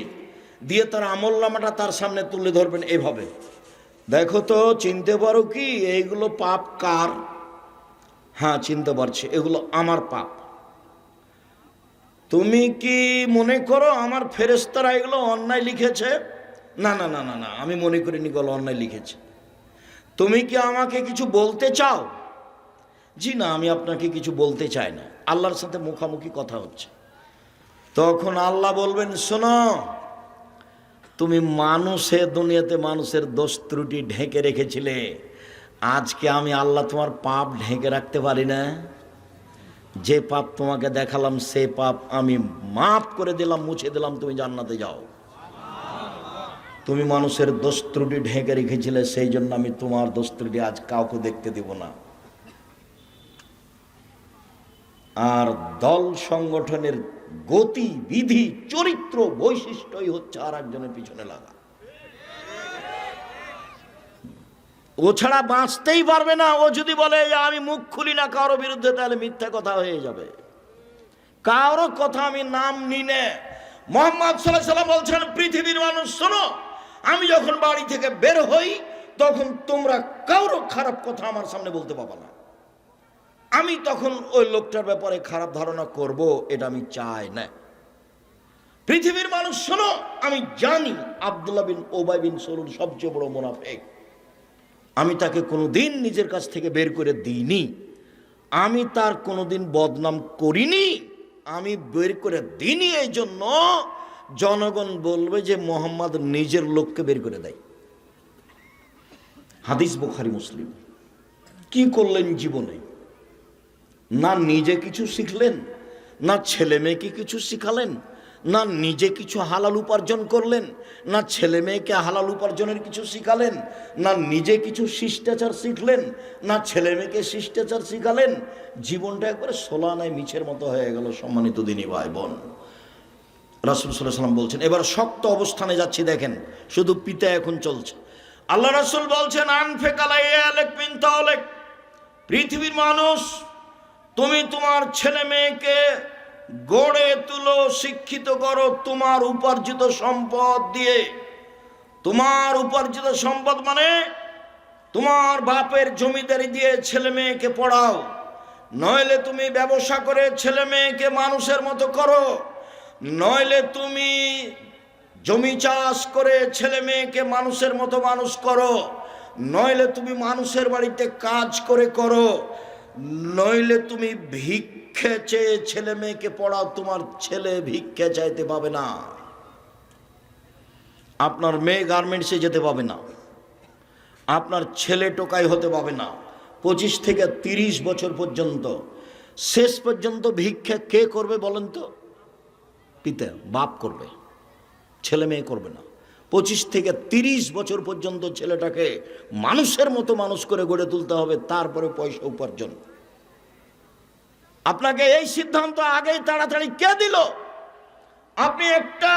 দিয়ে তার আমলনামাটা তার সামনে তুলে ধরবেন এভাবে। দেখো তো, চিনতে পারো কি এইগুলো পাপ কার? হ্যাঁ চিনতে পারছি, এগুলো আমার পাপ। তুমি কি মনে করো আমার ফেরেশতারা এগুলো অন্যায় লিখেছে? না না না না না, আমি মনে করিনি গলা অন্যায় লিখেছে। তুমি কি আমাকে কিছু বলতে চাও? জি না, আমি আপনাকে কিছু বলতে চাই না। আল্লাহর সাথে মুখামুখি কথা হচ্ছে। তখন আল্লাহ বলবেন, শোনো, তুমি দুনিয়াতে মানুষের দোষ ত্রুটি ঢেকে রেখেছিলে, আজকে আমি আল্লাহ তোমার পাপ ঢেকে রাখতে পারি না। যে পাপ তোমাকে দেখালাম সে পাপ আমি মাফ করে দিলাম, মুছে দিলাম, তুমি জান্নাতে যাও। তুমি মানুষের দোষ ত্রুটি ঢেকে রেখেছিলে, সেই জন্য আমি তোমার দোষ ত্রুটি আজ কাউকে দেখতে দেব না। আর দল সংগঠনের গতি বিধি চরিত্র বৈশিষ্ট্যই হচ্ছে আর একজনের পিছনে লাগা। ও ছাড়া বাঁচতেই পারবে না। ও যদি বলে আমি মুখ খুলি না কারোর বিরুদ্ধে, তাহলে মিথ্যা কথা হয়ে যাবে। কারো কথা আমি নাম নিনে, মুহাম্মদ সাল্লাল্লাহু আলাইহি ওয়াসাল্লাম বলছেন, পৃথিবীর মানুষ শোনো, আমি যখন বাড়ি থেকে বের হই তখন তোমরা কারো খারাপ কথা আমার সামনে বলতে পারবে না। আমি তখন ওই লোকটার ব্যাপারে খারাপ ধারণা করব, এটা আমি চাই না। পৃথিবীর মানুষ শোনো, আমি জানি আব্দুল্লাহ বিন উবাই বিন সলুল সবচেয়ে বড় মুনাফিক। আমি তাকে কোনোদিন নিজের কাছ থেকে বের করে দিইনি, আমি তার কোনোদিন বদনাম করিনি, আমি বের করে দিইনি। এই জন্য জনগণ বলবে যে মোহাম্মদ নিজের লোককে বের করে দেয়। হাদিস বুখারী মুসলিম। কি করলেন জীবনে? না নিজে কিছু শিখলেন, না ছেলে মেয়েকে কিছু শিখালেন, না নিজে কিছু হালাল উপার্জন করলেন, না ছেলে মেয়েকে হালাল উপার্জনের কিছু শিখালেন, না নিজে কিছু শিষ্টাচার শিখলেন, না ছেলে মেয়েকে শিষ্টাচার শিখালেন। জীবনটা একবারে সোলানায় মিছের মতো হয়ে গেল। সম্মানিত দিনী ভাই বোন, রাসূল সাল্লাল্লাহু আলাইহি ওয়াসাল্লাম বলছেন, এবার শক্ত অবস্থানে যাচ্ছি, দেখেন শুধু পিতা এখন চলছে। আল্লাহ রাসূল বলছেন, আনফিক আলাইয়ালিক মিন তাওলিক, পৃথিবীর মানুষ, তুমি তোমার ছেলে মেয়েকে গড়ে তুলো, শিক্ষিত করো তোমার উপার্জিত সম্পদ দিয়ে। তোমার উপার্জিত সম্পদ মানে তোমার বাপের জমিদারি দিয়ে ছেলে মেয়েকে পড়াও, নইলে তুমি ব্যবসা করে ছেলে মেয়েকে মানুষের মতো করো, নইলে তুমি জমি চাষ করে ছেলে মেয়েকে মানুষের মতো মানুষ করো, নইলে তুমি মানুষের বাড়িতে কাজ করে করো, নইলে তুমি ভিক্ষে চেয়ে ছেলে মেয়েকে পড়াও। তোমার ছেলে ভিক্ষে চাইতে পাবে না, আপনার মেয়ে গার্মেন্টসে যেতে পাবে না, আপনার ছেলে টোকাই হতে পাবে না। 25 থেকে 30 বছর পর্যন্ত, শেষ পর্যন্ত ভিক্ষা কে করবে বলেন তো? পিতা, বাপ করবে, ছেলে মেয়ে করবে না। 25 থেকে 30 বছর পর্যন্ত ছেলেটাকে মানুষের মতো মানুষ করে গড়ে তুলতে হবে, তারপরে পয়সা উপার্জন। আপনাকে এই সিদ্ধান্ত আগেই তাড়াতাড়ি কে দিল? আপনি একটা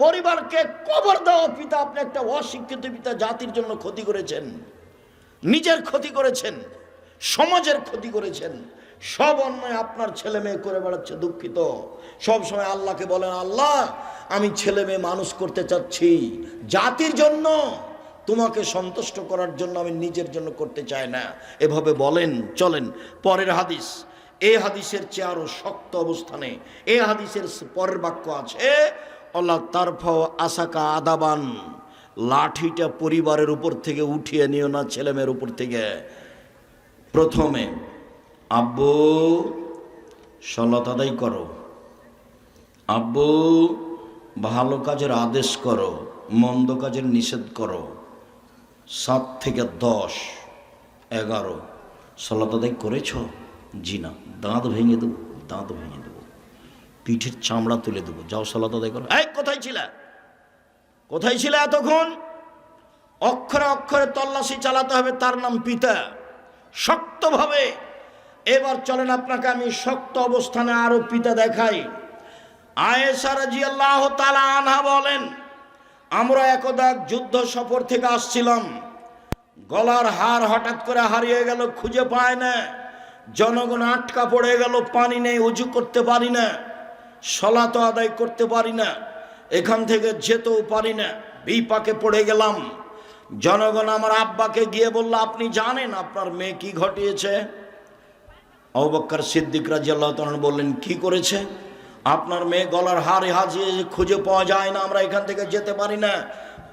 পরিবারকে কবর দেওয়া পিতা, আপনি একটা অশিক্ষিত পিতা, জাতির জন্য ক্ষতি করেছেন, নিজের ক্ষতি করেছেন, সমাজের ক্ষতি করেছেন। সব অন্যায় আপনার ছেলে মেয়ে করে বেড়াচ্ছে। দুঃখিত, সব সময় আল্লাহকে বলেন, আল্লাহ আমি ছেলে মেয়ে মানুষ করতে চাচ্ছি জাতির জন্য, তোমাকে সন্তুষ্ট করার জন্য, আমি নিজের জন্য করতে চাই না। এভাবে বলেন, চলেন। পরের হাদিস, এই হাদিসের চেয়ে আরো শক্ত অবস্থানে এই হাদিসের পরের বাক্য আছে, আল্লাহ তারফাও আসাকা আদাবান, লাঠিটা পরিবারের উপর থেকে উঠিয়ে নিও না ছেলে মেয়ের উপর থেকে। প্রথমে আব্বু সালাত আদায় করো, আব্বু ভালো কাজের আদেশ করো, মন্দ কাজের নিষেধ করো। 7 থেকে 10, 11 সালাত আদায় করেছ? জি না। দাঁত ভেঙে দেবো, দাঁত ভেঙে দেবো, পিঠের চামড়া তুলে দেবো, যাও সালাত আদায় করো। এই কোথায় ছিলে, কোথায় ছিলে এতক্ষণ? অক্ষরে অক্ষরে তল্লাশি চালাতে হবে, তার নাম পিতা। শক্তভাবে। এবার চলেন আপনাকে আমি শক্ত অবস্থানে আরো পিতা দেখাই। আয়েশা রাদিয়াল্লাহু তাআলা আনহা বলেন, আমরা একদা যুদ্ধ সফর থেকে আসছিলাম, গলার হার হঠাৎ করে হারিয়ে গেল, খুঁজে পায় না, জনগণ আটকা পড়ে গেল, পানি নেই, ওযু করতে পারি না, সালাত আদায় করতে পারি না, এখান থেকে যেতেও পারি না, বিপাকে পড়ে গেলাম। জনগণ আমার আব্বাকে গিয়ে বলল, আপনি জানেন আপনার মেয়ে কি ঘটিয়েছে? আবু বকর সিদ্দিক রাদিয়াল্লাহু তাআলা বললেন, কি করেছে? আপনার মেয়ে গলার হার হাজিয়ে খুঁজে পাওয়া যায় না, আমরা এখান থেকে যেতে পারি না,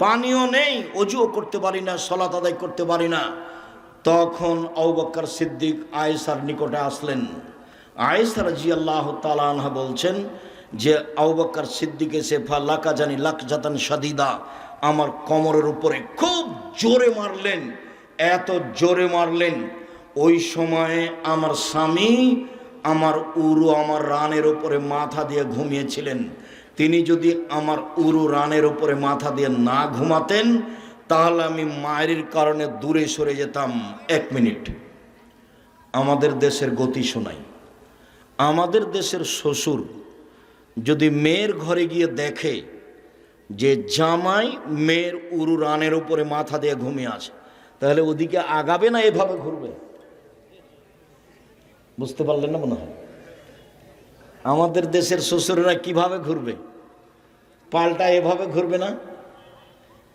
পানিও নেই, অজুও করতে পারি না, সালাত আদায় করতে পারি না। তখন আবু বকর সিদ্দিক আয়েশার নিকটে আসলেন। আয়েশা রাদিয়াল্লাহু তাআলা আনহা বলছেন যে আবু বকর সিদ্দিক এসে ফালাকা জানি লাকজাতান শাদীদা, আমার কোমরের উপরে খুব জোরে মারলেন, এত জোরে মারলেন। ওই সময়ে আমার স্বামী আমার উরু আমার রানের উপরে মাথা দিয়ে ঘুমিয়েছিলেন। তিনি যদি আমার উরু রানের উপরে মাথা দিয়ে না ঘুমাতেন তাহলে আমি মায়ের কারণে দূরে সরে যেতাম 1 মিনিট। আমাদের দেশের গতি শোনাই। আমাদের দেশের শ্বশুর যদি মেয়ের ঘরে গিয়ে দেখে যে জামাই মেয়ের উরু রানের উপরে মাথা দিয়ে ঘুমিয়ে আছে, তাহলে ওদিকে আগাবে না এভাবে ঘুরবে? বুঝতে পারলেন না মনে হয়? আমাদের দেশের শ্বশুররা কিভাবে ঘুরবে? পাল্টা এভাবে ঘুরবে না?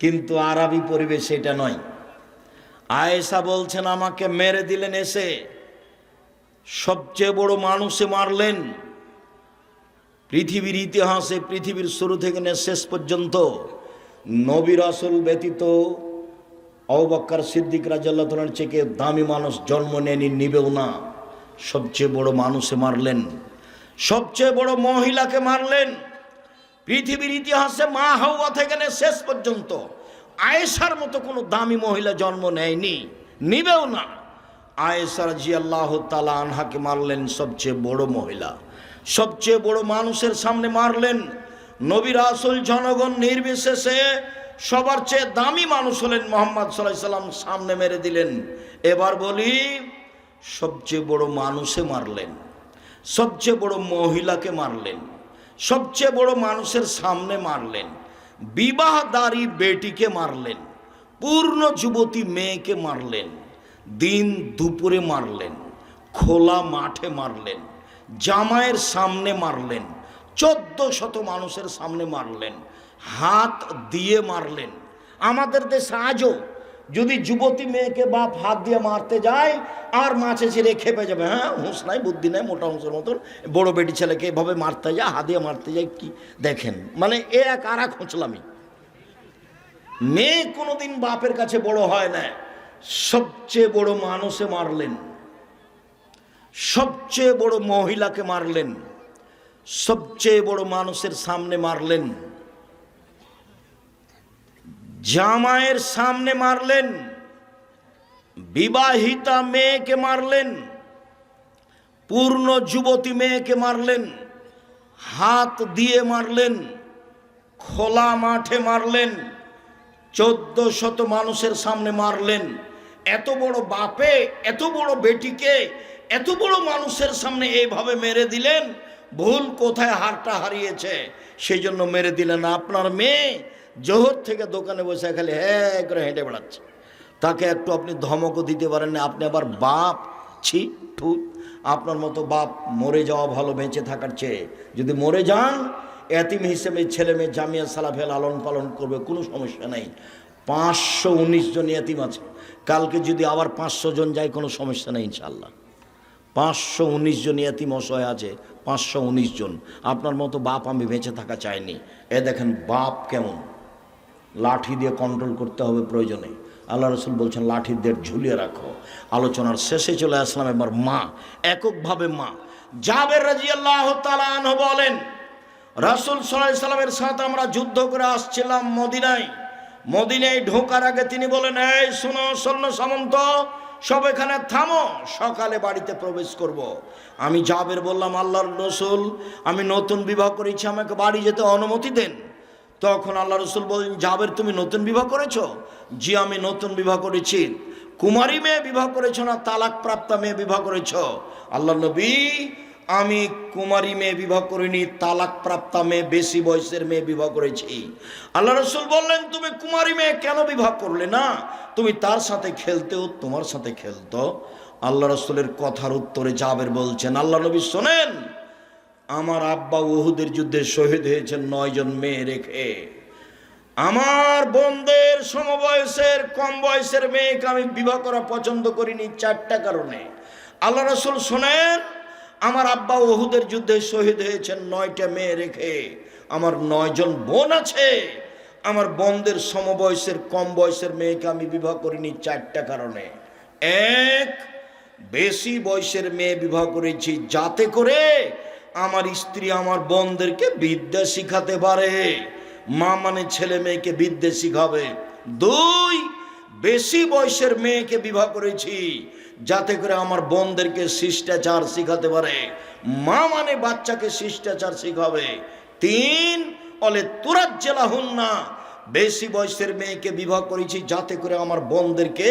কিন্তু আরবি পরিবেশ এটা নয়। আয়েশা বলছেন আমাকে মেরে দিলেন, এসে সবচেয়ে বড় মানুষে মারলেন পৃথিবীর ইতিহাসে, পৃথিবীর শুরু থেকে শেষ পর্যন্ত নবী রাসূল ব্যতীত আবু বকর সিদ্দিক রাদিয়াল্লাহু তাআলার থেকে দামি মানুষ জন্ম নেয়নি, নিবেও না। সবচেয়ে বড় মানুষে মারলেন, সবচেয়ে বড় মহিলাকে মারলেন। পৃথিবীর ইতিহাসে মা হাওয়া থেকে শেষ পর্যন্ত আয়েশার মতো কোনো দামি মহিলা জন্ম নেয়নি, নিবেও না। আয়েশা রাদিয়াল্লাহু তাআলা আনহাকে মারলেন, সবচেয়ে বড় মহিলা, সবচেয়ে বড় মানুষের সামনে মারলেন। নবী রাসূল জনগণ নির্বিশেষে সবার চেয়ে দামি মানুষ হলেন মুহাম্মদ সাল্লাল্লাহু আলাইহি সাল্লাম, সামনে মেরে দিলেন। এবার বলি, সবচেয়ে বড় মানুষে মারলেন, সবচেয়ে বড় মহিলাকে মারলেন, সবচেয়ে বড় মানুষের সামনে মারলেন, বিবাহদারী বেটিকে মারলেন, পূর্ণ যুবতী মেয়েকে মারলেন, দিন দুপুরে মারলেন, খোলা মাঠে মারলেন, জামাইয়ের সামনে মারলেন, 1400 মানুষের সামনে মারলেন, হাত দিয়ে মারলেন। আমাদের দেশে আজও যদি যুবতী মেয়েকে বাপ হাত দিয়ে মারতে যায় আর মাছে ছেড়ে খেপে যাবে, হ্যাঁ হুঁশ নাই বুদ্ধি নাই মোটা হুঁসের মতন, বড় বেটি ছেলেকে এভাবে মারতে যায়, হাত দিয়ে মারতে যায়, কি দেখেন, মানে এ এক আর এক খোঁচলামি। মেয়ে কোনোদিন বাপের কাছে বড় হয় না। সবচেয়ে বড় মানুষে মারলেন, সবচেয়ে বড় মহিলাকে মারলেন, সবচেয়ে বড় মানুষের সামনে মারলেন, জামাইয়ের সামনে মারলেন, বিবাহিতা মেয়েকে মারলেন, পূর্ণ যুবতী মেয়েকে মারলেন, হাত দিয়ে মারলেন, খোলা মাঠে মারলেন, 1400 মানুষের সামনে মারলেন। এত বড় বাপে এত বড় বেটিকে এত বড় মানুষের সামনে এইভাবে মেরে দিলেন। ভুল কোথায় হারটা হারিয়েছে সেই জন্য মেরে দিলেন। আপনার মেয়ে জোহর থেকে দোকানে বসে খালি হ্যাঁ করে হেঁটে বেড়াচ্ছে, তাকে একটু আপনি ধমকও দিতে পারেন না। আপনি আবার বাপ, ছি ঠুট, আপনার মতো বাপ মরে যাওয়া ভালো বেঁচে থাকার চেয়ে। যদি মরে যান এতিম হিসেবে ছেলে মেয়ে জামিয়া সালাফে লালন পালন করবে, কোনো সমস্যা নেই। 519 জন এতিম আছে, কালকে যদি আবার 500 জন যায় কোনো সমস্যা নেই ইনশাআল্লাহ। 519 জন এতিম অসহায় আছে, 519 জন। আপনার মতো বাপ আমি বেঁচে থাকা চাইনি। এ দেখেন বাপ কেমন, লাঠি দিয়ে কন্ট্রোল করতে হবে প্রয়োজনে। আল্লাহ রসুল বলছেন লাঠি দিয়ে ঝুলিয়ে রাখো। আলোচনার শেষে চলে আসলাম এবার মা, এককভাবে মা। জাবের রাদিয়াল্লাহু তাআলা আনহু বলেন, রাসূল সাল্লাল্লাহু আলাইহি সাল্লামের সাথে আমরা যুদ্ধ করে আসছিলাম মদিনায়। মদিনায় ঢোকার আগে তিনি বলেন, এই শোনো সৈন্য সামন্ত সব এখানে থামো, সকালে বাড়িতে প্রবেশ করব। আমি জাবের বললাম, আল্লাহর রসুল আমি নতুন বিবাহ করেছি, আমাকে বাড়ি যেতে অনুমতি দেন। তখন আল্লাহ রসুল বলেন, জাবের তুমি নতুন বিবাহ করেছো? জি আমি নতুন বিবাহ করেছি। কুমারী মেয়ে বিবাহ করেছো না তালাক প্রাপ্তা মেয়ে বিবাহ করেছো? আল্লাহ নবী আমি কুমারী মেয়ে বিবাহ করিনি, তালাক প্রাপ্তা মেয়ে বেশি বয়সের মেয়ে বিবাহ করেছি। আল্লাহ রসুল বললেন, তুমি কুমারী মেয়ে কেন বিবাহ করলে না? তুমি তার সাথে খেলতেও তোমার সাথে খেলতো। আল্লাহ রসুলের কথার উত্তরে জাবের বলছেন, আল্লাহ নবী শোনেন, আমার আব্বা উহুদের যুদ্ধে শহীদ হয়েছেন 9 জন মেয়ে রেখে। আমার বোনদের সমবয়সের কম বয়সের মেয়েকে আমি বিবাহ করা পছন্দ করিনি 4টা কারণে। আল্লাহ রসুল শোনেন, আমার আব্বা উহুদের যুদ্ধে শহীদ হয়েছেন 9টা মেয়ে রেখে। আমার 9 জন বোন আছে, আমার বোনদের সমবয়সের কম বয়সের মেয়েকে আমি বিবাহ করিনি 4টা কারণে। এক, বেশি বয়সের মেয়ে বিবাহ করেছি যাতে করে আমার স্ত্রী আমার বোনদেরকে বিদ্যা শিখাতে পারে, মা মানে ছেলে মেয়েকে বিদ্যা শিখাবে। 2, বেশি বয়সের মেয়েকে বিবাহ করেছি যাতে করে আমার বোনদেরকে শিষ্টাচার শিখাতে পারে, মা মানে বাচ্চাকে শিষ্টাচার শিখাবে। 3, অলে তুরাত জেলাহুন না, বেশি বয়সের মেয়েকে বিবাহ করেছি যাতে করে আমার বোনদেরকে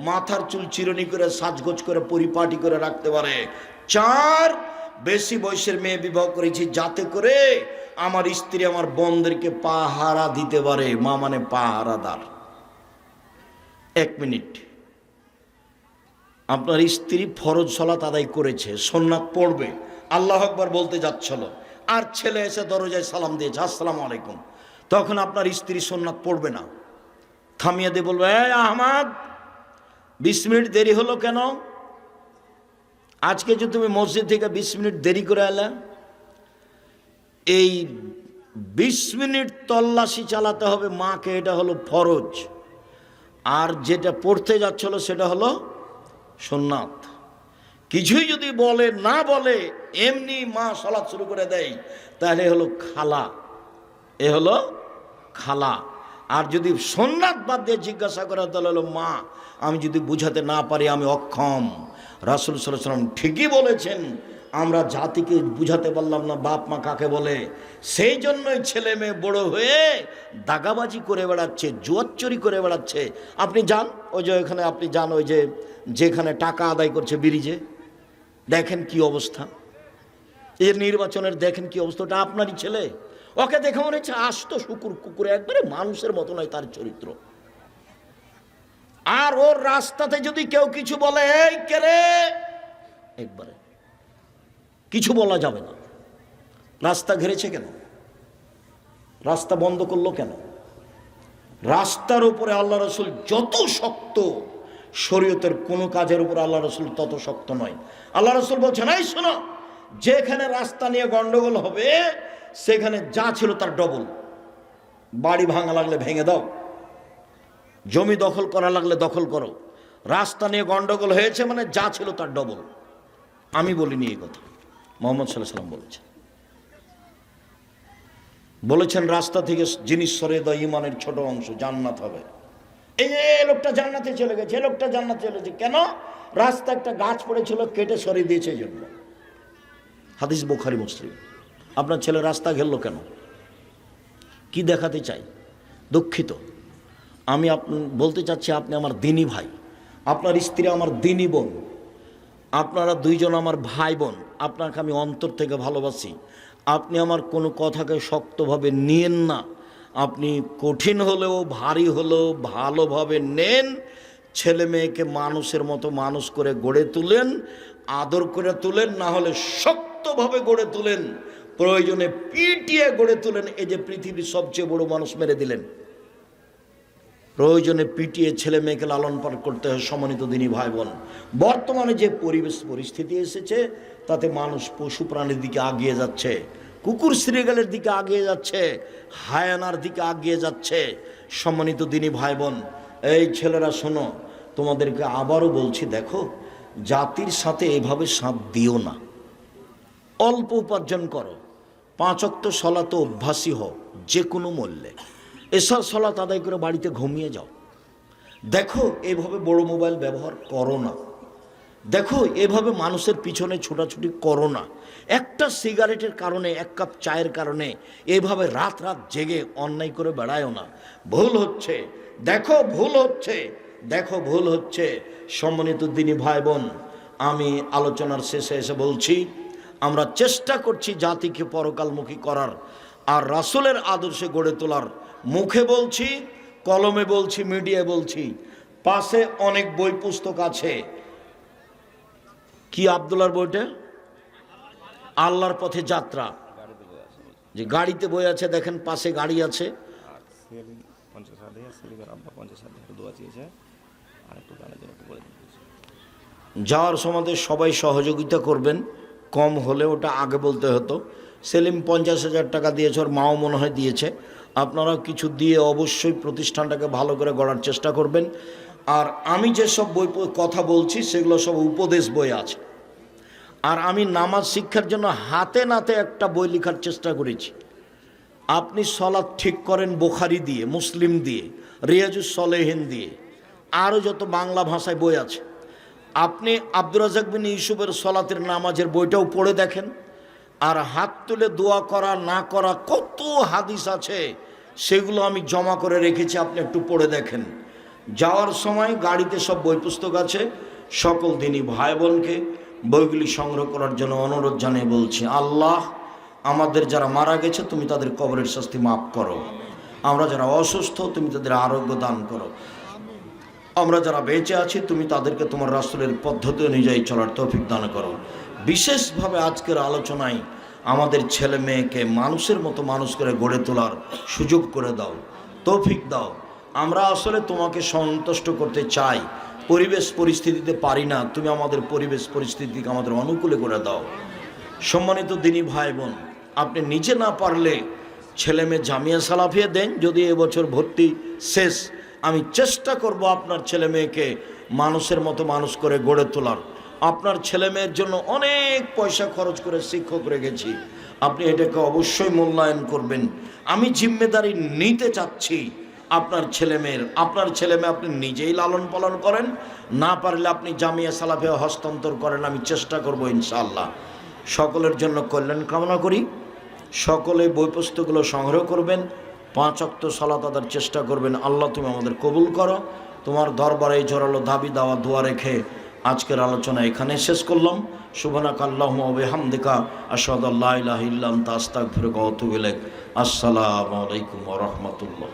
মাথার চুল চিরুনি করে সাজগোজ করে পরিপাটি করে রাখতে পারে। 4, বেশি বয়সের মেয়ে বিবাহ করেছি যাতে করে আমার স্ত্রী আমার বোনদেরকে পাহারা দিতে পারে, মা মানে পাহারাদার। 1 মিনিট, আপনার স্ত্রী ফরজ সালাত আদায় করেছে, সুন্নাত পড়বে, আল্লাহু আকবার বলতে যাচ্ছিল, আর ছেলে এসে দরজায় সালাম দিয়েছে আসসালামু আলাইকুম, তখন আপনার স্ত্রী সুন্নাত পড়বে না, থামিয়ে দিয়ে বলবে, এই আহমদ 20 মিনিট দেরি হলো কেন? আজকে যে তুমি মসজিদ থেকে 20 মিনিট দেরি করে এলে, এই 20 মিনিট তল্লাশি চালাতে হবে মাকে, এটা হলো ফরজ, আর যেটা পড়তে যাচ্ছিল সেটা হলো সুন্নাত। কিছুই যদি বলে না বলে এমনি মা সালাত শুরু করে দেয় তাহলে হলো খালা, এ হলো খালা। আর যদি সুন্নাত বাদ দিয়ে জিজ্ঞাসা করে তাহলে হলো মা, আমি যদি বুঝাতে না পারি আমি অক্ষম। রাসূল সাল্লাল্লাহু আলাইহি ওয়াসাল্লাম ঠিকই বলেছেন, আমরা জাতিকে বুঝাতে পারলাম না বাপ মা কাকে বলে, সেই জন্যই ছেলে মেয়ে বড় হয়ে দাগাবাজি করে বেড়াচ্ছে, জুয়াচুরি করে বেড়াচ্ছে। আপনি যান ওই যে ওইখানে, আপনি যান ওই যে যেখানে টাকা আদায় করছে ব্রিজে, দেখেন কি অবস্থা, এর নির্বাচনের দেখেন কি অবস্থা, ওটা আপনারই ছেলে, ওকে দেখে মনে হচ্ছে আস্ত শুকুর কুকুর, একবারে মানুষের মতো নয় তার চরিত্র। আর ওর রাস্তাতে যদি কেউ কিছু বলে, এই কে রে, একবারে কিছু বলা যাবে না। রাস্তা ঘেরেছে কেন? রাস্তা বন্ধ করলো কেন? রাস্তার উপরে আল্লাহ রসুল যত শক্ত, শরীয়তের কোনো কাজের উপর আল্লাহ রসুল তত শক্ত নয়। আল্লাহ রসুল বলছেন, এই শোনো, যেখানে রাস্তা নিয়ে গন্ডগোল হবে সেখানে যা ছিল তার ডবল, বাড়ি ভাঙা লাগলে ভেঙে দাও, জমি দখল করা লাগলে দখল করো, রাস্তা নিয়ে গন্ডগোল হয়েছে মানে যা ছিল তার ডবল। আমি বলিনি এই কথা, মুহাম্মদ সাল্লাল্লাহু আলাইহি ওয়াসাল্লাম বলেছেন রাস্তা থেকে জিনিস সরিয়ে দাও, ইমানের ছোট অংশ, জান্নাত হবে। এই যে লোকটা জান্নাতে চলে গেছে, লোকটা জান্নাতে চলে গেছে কেন? রাস্তা একটা গাছ পড়েছিল, কেটে সরিয়ে দিয়েছে এই জন্য। হাদিস বুখারী মুসলিম। আপনার ছেলে রাস্তা ঘেরলো কেন? কি দেখাতে চাই? দুঃখিত, আমি বলতে চাচ্ছি আপনি আমার দিনী ভাই, আপনার স্ত্রী আমার দিনী বোন, আপনারা দুইজন আমার ভাই বোন, আপনাকে আমি অন্তর থেকে ভালোবাসি। আপনি আমার কোনো কথাকে শক্তভাবে নিয়েন না, আপনি কঠিন হলেও ভারী হলেও ভালোভাবে নেন, ছেলে মেয়েকে মানুষের মতো মানুষ করে গড়ে তুলেন, আদর করে তুলেন, না হলে শক্তভাবে গড়ে তুলেন, প্রয়োজনে পিটিয়ে গড়ে তুলেন। এই যে পৃথিবীর সবচেয়ে বড় মানুষ মেরে দিলেন, প্রয়োজনে পিটিয়ে ছেলে মেয়েকে লালন পালন করতে হয়। সম্মানিত দিনী ভাই বোন, বর্তমানে যে পরিস্থিতি এসেছে তাতে মানুষ পশু প্রাণীর দিকে আগিয়ে যাচ্ছে, কুকুর শ্রীগালের দিকে আগিয়ে যাচ্ছে, হায়ানার দিকে আগিয়ে যাচ্ছে। সম্মানিত দিনী ভাই বোন, এই ছেলেরা শোনো, তোমাদেরকে আবারও বলছি, দেখো জাতির সাথে এভাবে সাথ দিও না, অল্প উপার্জন করো, 5 ওয়াক্ত সালাতে অভ্যাসী হও যে কোনো মূল্যে, এসব সালাত আদায় করে বাড়িতে ঘুমিয়ে যাও। দেখো এভাবে বড় মোবাইল ব্যবহার করো না, দেখো এভাবে মানুষের পিছনে ছোটাছুটি করো না, একটা সিগারেটের কারণে, 1 কাপ চায়ের কারণে এভাবে রাত রাত জেগে অন্যায় করে বেড়ায়ও না। ভুল হচ্ছে, দেখো ভুল হচ্ছে, দেখো ভুল হচ্ছে। সম্মানিত দিনী ভাই বোন, আমি আলোচনার শেষে এসে বলছি, আমরা চেষ্টা করছি জাতিকে পরকালমুখী করার আর রাসূলের আদর্শে গড়ে তোলার। মুখে বলছি, কলমে বলছি, মিডিয়ায় বলছি, পাশে অনেক বই পুস্তক আছে। কি আব্দুল্লাহর বইটা? আল্লাহর পথে যাত্রা, যে গাড়িতে বই আছে, দেখেন পাশে গাড়ি আছে। যাওয়ার সময় সবাই সহযোগিতা করবেন, কম হলে ওটা আগে বলতে হতো। সেলিম 50,000 টাকা দিয়েছে, ওর মাও মনে হয় দিয়েছে। আপনারা কিছু দিয়ে অবশ্যই প্রতিষ্ঠানটাকে ভালো করে গড়ার চেষ্টা করবেন। আর আমি যেসব বই কথা বলছি সেগুলো সব উপদেশ বই আছে। আর আমি নামাজ শিক্ষার জন্য হাতে নাতে একটা বই লেখার চেষ্টা করেছি। আপনি সলাৎ ঠিক করেন বুখারী দিয়ে, মুসলিম দিয়ে, রিয়াজুস সলেহিন দিয়ে, আরও যত বাংলা ভাষায় বই আছে। আপনি আব্দুর রাজ্জাক বিন ইউসুফের সলাতের নামাজের বইটাও পড়ে দেখেন। আর হাত তুলে দোয়া করা না করা কত হাদিস আছে, সেগুলো আমি জমা করে রেখেছি, আপনি একটু পড়ে দেখেন। যাওয়ার সময় গাড়িতে সব বই পুস্তক আছে। সকল দিনই ভাই বোনকে বইগুলি সংগ্রহ করার জন্য অনুরোধ জানিয়ে বলছি, আল্লাহ আমাদের যারা মারা গেছে তুমি তাদের কবরের শাস্তি মাফ করো। আমরা যারা অসুস্থ তুমি তাদের আরোগ্য দান করো। আমরা যারা বেঁচে আছি তুমি তাদেরকে তোমার রাসূলের পদ্ধতি অনুযায়ী চলার তৌফিক দান করো। বিশেষভাবে আজকের আলোচনায় আমাদের ছেলে মেয়েকে মানুষের মতো মানুষ করে গড়ে তোলার সুযোগ করে দাও, তৌফিক দাও। আমরা আসলে তোমাকে সন্তুষ্ট করতে চাই, পরিবেশ পরিস্থিতিতে পারি না, তুমি আমাদের পরিবেশ পরিস্থিতিকে আমাদের অনুকূলে করে দাও। সম্মানিত দিনী ভাই বোন, আপনি নিজে না পারলে ছেলে মেয়ে জামিয়া সালাফিয়া দেন। যদি এবছর ভর্তি শেষ, আমি চেষ্টা করব আপনার ছেলে মেয়েকে মানুষের মতো মানুষ করে গড়ে তোলার। আপনার ছেলে মেয়ের জন্য অনেক পয়সা খরচ করে শিক্ষক রেখেছি, আপনি এটাকে অবশ্যই মূল্যায়ন করবেন। আমি জিম্মেদারি নিতে চাচ্ছি আপনার ছেলে মেয়ে আপনি নিজেই লালন পালন করেন, না পারলে আপনি জামিয়া সালাফিয়া হস্তান্তর করেন, আমি চেষ্টা করব ইনশাআল্লাহ। সকলের জন্য কল্যাণ কামনা করি। সকলে বই পুস্তকগুলো সংগ্রহ করবেন, 5 ওয়াক্ত সালাত আদার চেষ্টা করবেন। আল্লাহ তুমি আমাদের কবুল করো। তোমার দরবারে জোরালো দাবি দাওয়া দোয়া রেখে আজকের আলোচনা এখানে শেষ করলাম। সুবহানাকা আল্লাহুম্মা ওয়া বিহামদিকা আশহাদু আল্লা ইলাহা ইল্লা আনতা আস্তাগফিরুকা ওয়া আতুবু ইলাইক। আসসালামু আলাইকুম ওয়া রাহমাতুল্লাহ।